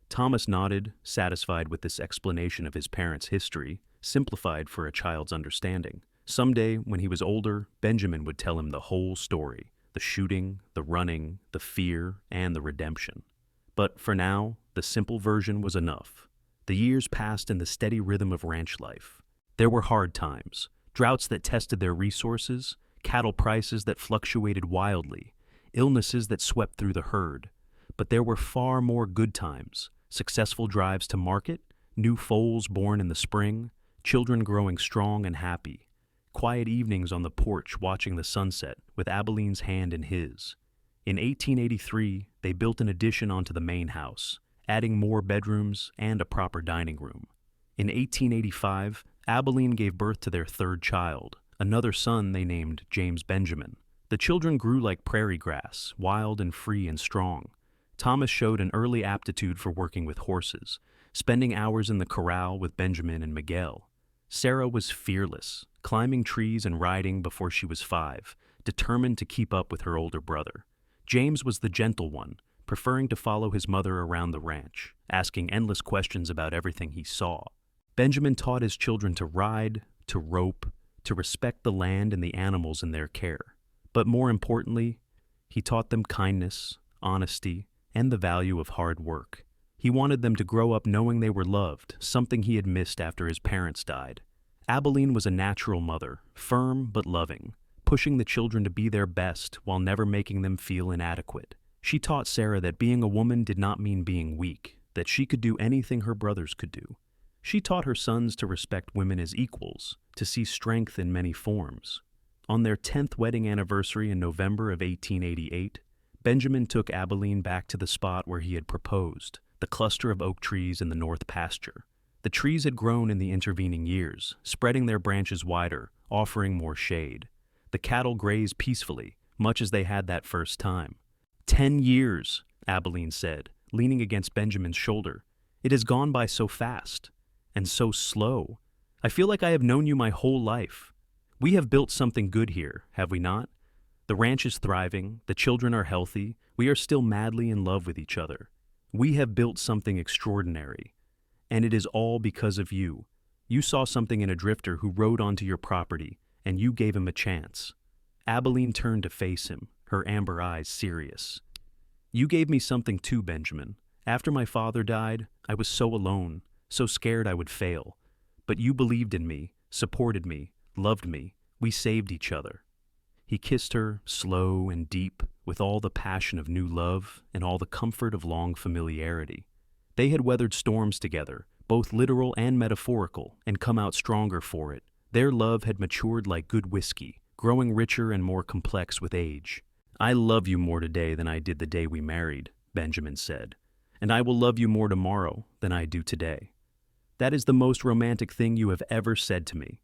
Thomas nodded, satisfied with this explanation of his parents' history, simplified for a child's understanding. Someday, when he was older, Benjamin would tell him the whole story, the shooting, the running, the fear, and the redemption. But for now, the simple version was enough. The years passed in the steady rhythm of ranch life. There were hard times, droughts that tested their resources, cattle prices that fluctuated wildly, illnesses that swept through the herd. But there were far more good times, successful drives to market, new foals born in the spring, children growing strong and happy, quiet evenings on the porch watching the sunset with Abilene's hand in his. In 1883, they built an addition onto the main house, adding more bedrooms and a proper dining room. In 1885, Abilene gave birth to their 3rd child, another son they named James Benjamin. The children grew like prairie grass, wild and free and strong. Thomas showed an early aptitude for working with horses, spending hours in the corral with Benjamin and Miguel. Sarah was fearless, climbing trees and riding before she was 5, determined to keep up with her older brother. James was the gentle one, preferring to follow his mother around the ranch, asking endless questions about everything he saw. Benjamin taught his children to ride, to rope, to respect the land and the animals in their care. But more importantly, he taught them kindness, honesty, and the value of hard work. He wanted them to grow up knowing they were loved, something he had missed after his parents died. Abilene was a natural mother, firm but loving, pushing the children to be their best while never making them feel inadequate. She taught Sarah that being a woman did not mean being weak, that she could do anything her brothers could do. She taught her sons to respect women as equals, to see strength in many forms. On their 10th wedding anniversary in November of 1888, Benjamin took Abilene back to the spot where he had proposed, the cluster of oak trees in the north pasture. The trees had grown in the intervening years, spreading their branches wider, offering more shade. The cattle grazed peacefully, much as they had that first time. 10 years, Abilene said, leaning against Benjamin's shoulder. "It has gone by so fast, and so slow. I feel like I have known you my whole life. We have built something good here, have we not? The ranch is thriving, the children are healthy, we are still madly in love with each other. We have built something extraordinary, and it is all because of you. You saw something in a drifter who rode onto your property, and you gave him a chance." Abilene turned to face him, her amber eyes serious. You gave me something too, Benjamin. After my father died, I was so alone, so scared I would fail. But you believed in me, supported me, loved me. We saved each other." He kissed her, slow and deep, with all the passion of new love and all the comfort of long familiarity. They had weathered storms together, both literal and metaphorical, and come out stronger for it. Their love had matured like good whiskey, growing richer and more complex with age. "I love you more today than I did the day we married," Benjamin said, "and I will love you more tomorrow than I do today. That is the most romantic thing you have ever said to me."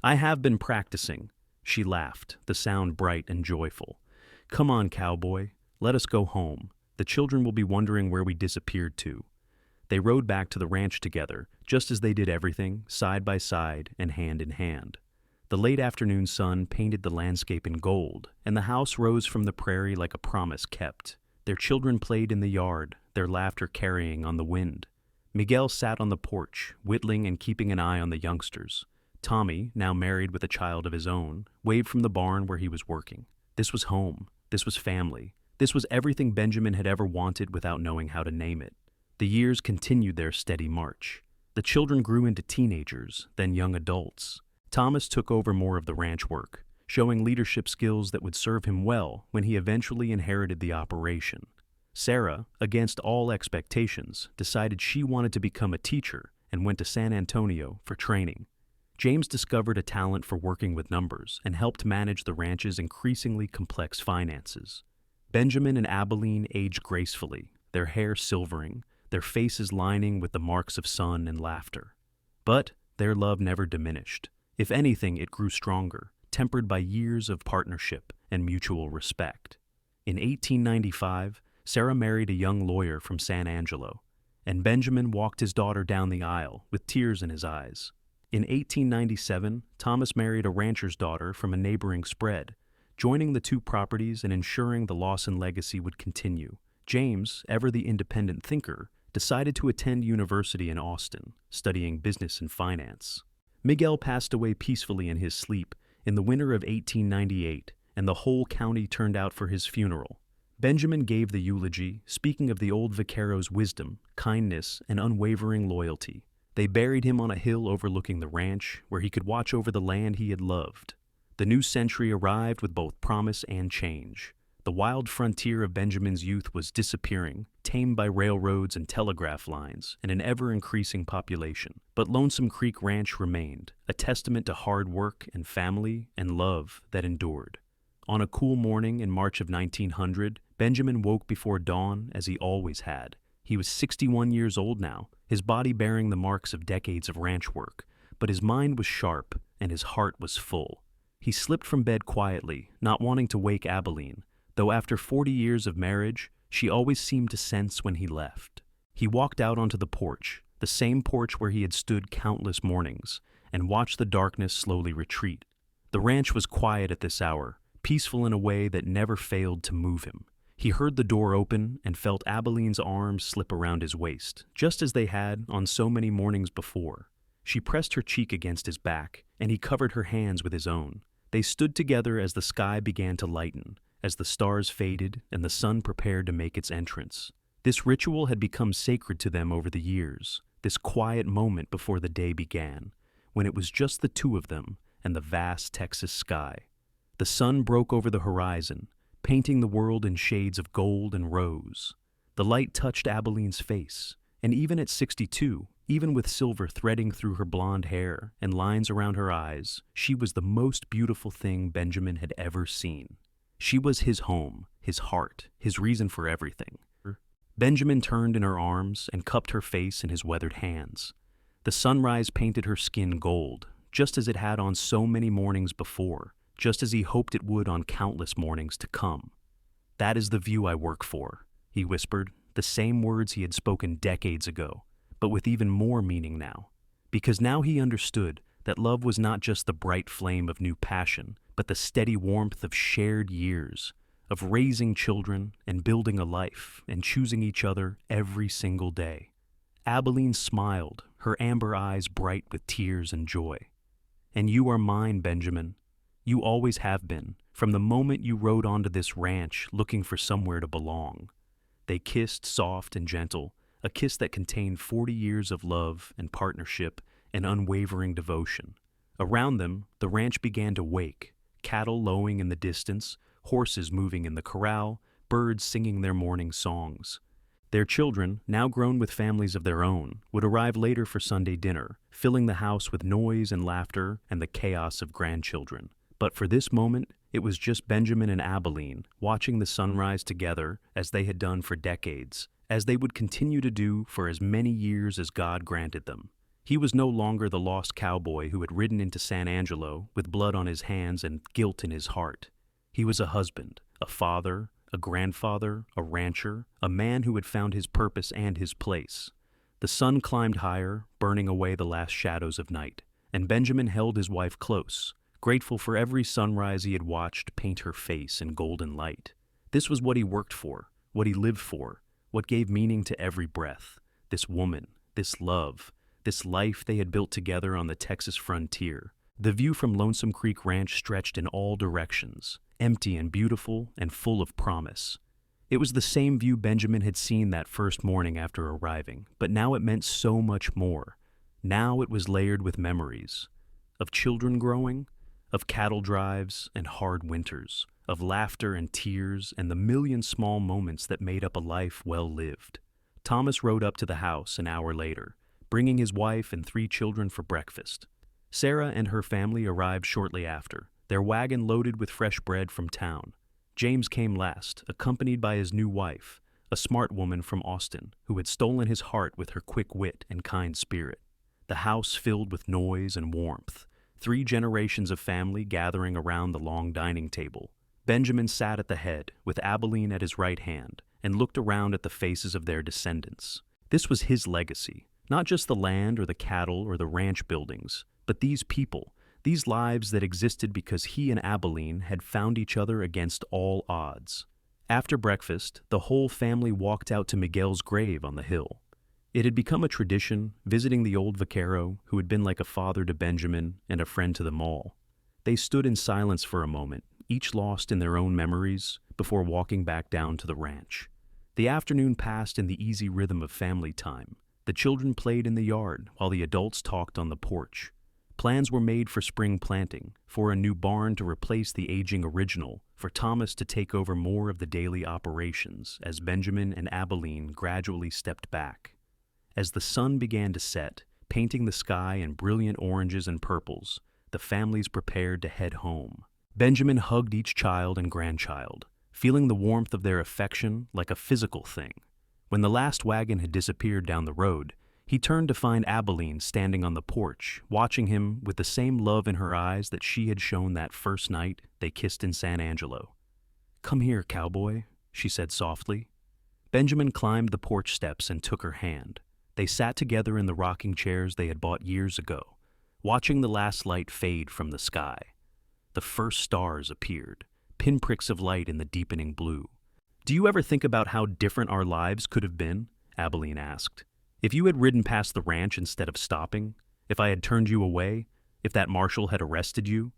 "I have been practicing," she laughed, the sound bright and joyful. "Come on, Cowboy, let us go home. The children will be wondering where we disappeared to." They rode back to the ranch together, just as they did everything, side by side and hand in hand. The late afternoon sun painted the landscape in gold, and the house rose from the prairie like a promise kept. Their children played in the yard, their laughter carrying on the wind. Miguel sat on the porch, whittling and keeping an eye on the youngsters. Tommy, now married with a child of his own, waved from the barn where he was working. This was home. This was family. This was everything Benjamin had ever wanted without knowing how to name it. The years continued their steady march. The children grew into teenagers, then young adults. Thomas took over more of the ranch work, showing leadership skills that would serve him well when he eventually inherited the operation. Sarah, against all expectations, decided she wanted to become a teacher and went to San Antonio for training. James discovered a talent for working with numbers and helped manage the ranch's increasingly complex finances. Benjamin and Abilene aged gracefully, their hair silvering, their faces lining with the marks of sun and laughter. But their love never diminished. If anything, it grew stronger, tempered by years of partnership and mutual respect. In 1895, Sarah married a young lawyer from San Angelo, and Benjamin walked his daughter down the aisle with tears in his eyes. In 1897, Thomas married a rancher's daughter from a neighboring spread, joining the two properties and ensuring the Lawson legacy would continue. James, ever the independent thinker, decided to attend university in Austin, studying business and finance. Miguel passed away peacefully in his sleep in the winter of 1898, and the whole county turned out for his funeral. Benjamin gave the eulogy, speaking of the old vaquero's wisdom, kindness, and unwavering loyalty. They buried him on a hill overlooking the ranch, where he could watch over the land he had loved. The new century arrived with both promise and change. The wild frontier of Benjamin's youth was disappearing, tamed by railroads and telegraph lines and an ever-increasing population. But Lonesome Creek Ranch remained, a testament to hard work and family and love that endured. On a cool morning in March of 1900, Benjamin woke before dawn as he always had. He was 61 years old now, his body bearing the marks of decades of ranch work, but his mind was sharp and his heart was full. He slipped from bed quietly, not wanting to wake Abilene, though after 40 years of marriage, she always seemed to sense when he left. He walked out onto the porch, the same porch where he had stood countless mornings, and watched the darkness slowly retreat. The ranch was quiet at this hour, peaceful in a way that never failed to move him. He heard the door open and felt Abilene's arms slip around his waist, just as they had on so many mornings before. She pressed her cheek against his back, and he covered her hands with his own. They stood together as the sky began to lighten, as the stars faded and the sun prepared to make its entrance. This ritual had become sacred to them over the years, this quiet moment before the day began, when it was just the two of them and the vast Texas sky. The sun broke over the horizon, painting the world in shades of gold and rose. The light touched Abilene's face, and even at 62, even with silver threading through her blonde hair and lines around her eyes, she was the most beautiful thing Benjamin had ever seen. She was his home, his heart, his reason for everything. Benjamin turned in her arms and cupped her face in his weathered hands. The sunrise painted her skin gold, just as it had on so many mornings before, just as he hoped it would on countless mornings to come. "That is the view I work for," he whispered, the same words he had spoken decades ago, but with even more meaning now. Because now he understood that love was not just the bright flame of new passion, but the steady warmth of shared years, of raising children and building a life and choosing each other every single day. Abilene smiled, her amber eyes bright with tears and joy. "And you are mine, Benjamin. You always have been, from the moment you rode onto this ranch looking for somewhere to belong. They kissed soft and gentle, a kiss that contained 40 years of love and partnership and unwavering devotion. Around them, the ranch began to wake, cattle lowing in the distance, horses moving in the corral, birds singing their morning songs. Their children, now grown with families of their own, would arrive later for Sunday dinner, filling the house with noise and laughter and the chaos of grandchildren. But for this moment, it was just Benjamin and Abilene watching the sunrise together as they had done for decades, as they would continue to do for as many years as God granted them. He was no longer the lost cowboy who had ridden into San Angelo with blood on his hands and guilt in his heart. He was a husband, a father, a grandfather, a rancher, a man who had found his purpose and his place. The sun climbed higher, burning away the last shadows of night, and Benjamin held his wife close, grateful for every sunrise he had watched paint her face in golden light. This was what he worked for, what he lived for, what gave meaning to every breath. This woman, this love, this life they had built together on the Texas frontier. The view from Lonesome Creek Ranch stretched in all directions, empty and beautiful and full of promise. It was the same view Benjamin had seen that first morning after arriving, but now it meant so much more. Now it was layered with memories of children growing, of cattle drives and hard winters, of laughter and tears and the million small moments that made up a life well lived. Thomas rode up to the house an hour later, bringing his wife and 3 children for breakfast. Sarah and her family arrived shortly after, their wagon loaded with fresh bread from town. James came last, accompanied by his new wife, a smart woman from Austin who had stolen his heart with her quick wit and kind spirit. The house filled with noise and warmth, 3 generations of family gathering around the long dining table. Benjamin sat at the head, with Abilene at his right hand, and looked around at the faces of their descendants. This was his legacy, not just the land or the cattle or the ranch buildings, but these people, these lives that existed because he and Abilene had found each other against all odds. After breakfast, the whole family walked out to Miguel's grave on the hill. It had become a tradition, visiting the old vaquero, who had been like a father to Benjamin and a friend to them all. They stood in silence for a moment, each lost in their own memories, before walking back down to the ranch. The afternoon passed in the easy rhythm of family time. The children played in the yard, while the adults talked on the porch. Plans were made for spring planting, for a new barn to replace the aging original, for Thomas to take over more of the daily operations as Benjamin and Abilene gradually stepped back. As the sun began to set, painting the sky in brilliant oranges and purples, the families prepared to head home. Benjamin hugged each child and grandchild, feeling the warmth of their affection like a physical thing. When the last wagon had disappeared down the road, he turned to find Abilene standing on the porch, watching him with the same love in her eyes that she had shown that first night they kissed in San Angelo. "Come here, cowboy," she said softly. Benjamin climbed the porch steps and took her hand. They sat together in the rocking chairs they had bought years ago, watching the last light fade from the sky. The first stars appeared, pinpricks of light in the deepening blue. "Do you ever think about how different our lives could have been?" Abilene asked. "If you had ridden past the ranch instead of stopping, if I had turned you away, if that marshal had arrested you?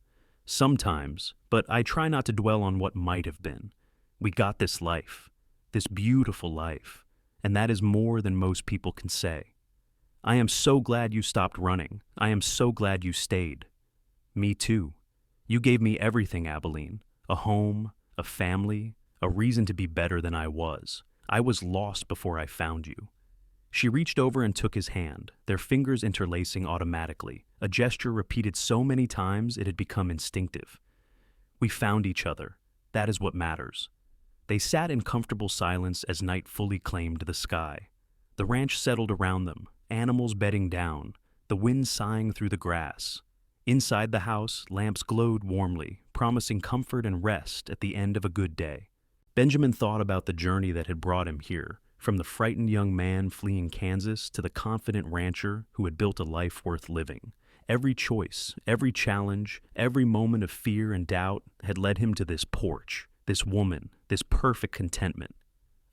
Sometimes, but I try not to dwell on what might have been. We got this life, this beautiful life, and that is more than most people can say. I am so glad you stopped running. I am so glad you stayed." "Me too. You gave me everything, Abilene. A home, a family, a reason to be better than I was. I was lost before I found you." She reached over and took his hand, their fingers interlacing automatically, a gesture repeated so many times it had become instinctive. "We found each other. That is what matters." They sat in comfortable silence as night fully claimed the sky. The ranch settled around them, animals bedding down, the wind sighing through the grass. Inside the house, lamps glowed warmly, promising comfort and rest at the end of a good day. Benjamin thought about the journey that had brought him here, from the frightened young man fleeing Kansas to the confident rancher who had built a life worth living. Every choice, every challenge, every moment of fear and doubt had led him to this porch, this woman, this perfect contentment.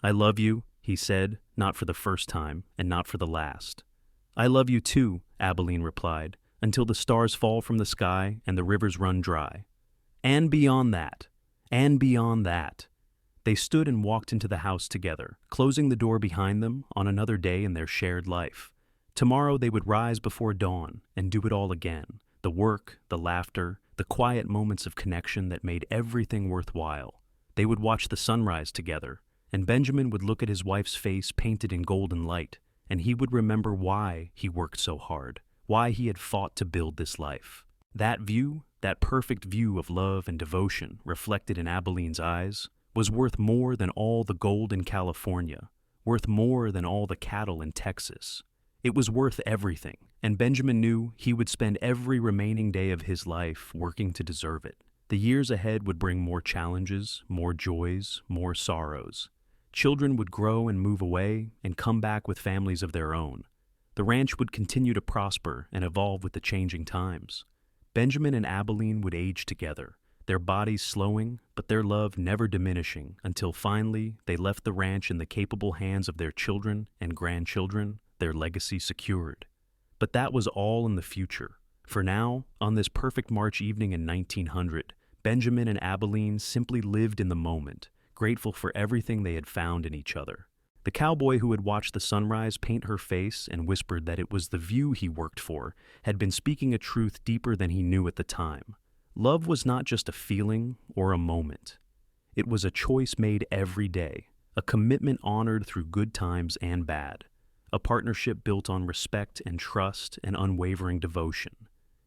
"I love you," he said, not for the first time and not for the last. "I love you too," Abilene replied, "until the stars fall from the sky and the rivers run dry. And beyond that, and beyond that." They stood and walked into the house together, closing the door behind them on another day in their shared life. Tomorrow they would rise before dawn and do it all again. The work, the laughter, the quiet moments of connection that made everything worthwhile. They would watch the sunrise together, and Benjamin would look at his wife's face painted in golden light, and he would remember why he worked so hard, why he had fought to build this life. That view, that perfect view of love and devotion reflected in Abilene's eyes, was worth more than all the gold in California, worth more than all the cattle in Texas. It was worth everything, and Benjamin knew he would spend every remaining day of his life working to deserve it. The years ahead would bring more challenges, more joys, more sorrows. Children would grow and move away and come back with families of their own. The ranch would continue to prosper and evolve with the changing times. Benjamin and Abilene would age together, their bodies slowing, but their love never diminishing, until finally they left the ranch in the capable hands of their children and grandchildren, their legacy secured. But that was all in the future. For now, on this perfect March evening in 1900, Benjamin and Abilene simply lived in the moment, grateful for everything they had found in each other. The cowboy who had watched the sunrise paint her face and whispered that it was the view he worked for had been speaking a truth deeper than he knew at the time. Love was not just a feeling or a moment. It was a choice made every day, a commitment honored through good times and bad, a partnership built on respect and trust and unwavering devotion.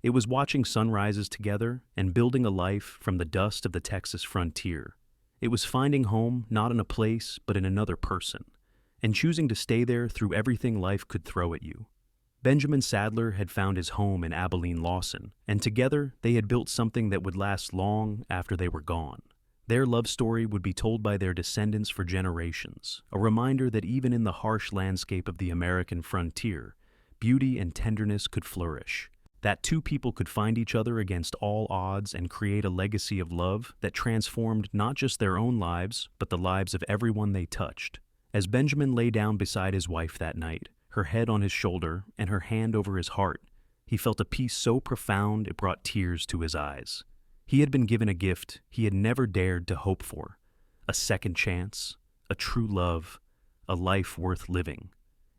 It was watching sunrises together and building a life from the dust of the Texas frontier. It was finding home not in a place but in another person, and choosing to stay there through everything life could throw at you. Benjamin Sadler had found his home in Abilene Lawson, and together they had built something that would last long after they were gone. Their love story would be told by their descendants for generations, a reminder that even in the harsh landscape of the American frontier, beauty and tenderness could flourish, that two people could find each other against all odds and create a legacy of love that transformed not just their own lives, but the lives of everyone they touched. As Benjamin lay down beside his wife that night, her head on his shoulder and her hand over his heart, he felt a peace so profound it brought tears to his eyes. He had been given a gift he had never dared to hope for, a second chance, a true love, a life worth living.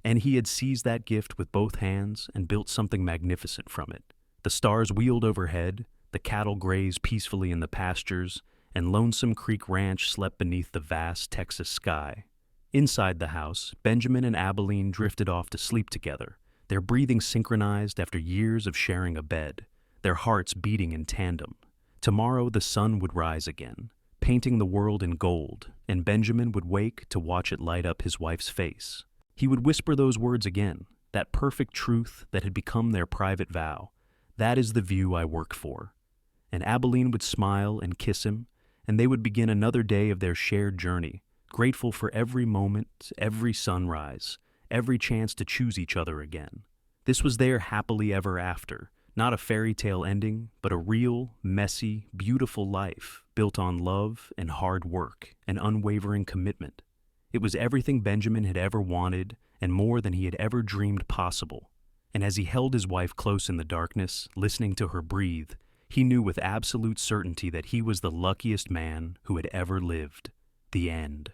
And he had seized that gift with both hands and built something magnificent from it. The stars wheeled overhead, the cattle grazed peacefully in the pastures, and Lonesome Creek Ranch slept beneath the vast Texas sky. Inside the house, Benjamin and Abilene drifted off to sleep together, their breathing synchronized after years of sharing a bed, their hearts beating in tandem. Tomorrow the sun would rise again, painting the world in gold, and Benjamin would wake to watch it light up his wife's face. He would whisper those words again, that perfect truth that had become their private vow. That is the view I work for. And Abilene would smile and kiss him, and they would begin another day of their shared journey, grateful for every moment, every sunrise, every chance to choose each other again. This was their happily ever after, not a fairy tale ending, but a real, messy, beautiful life built on love and hard work and unwavering commitment. It was everything Benjamin had ever wanted and more than he had ever dreamed possible. And as he held his wife close in the darkness, listening to her breathe, he knew with absolute certainty that he was the luckiest man who had ever lived. The end.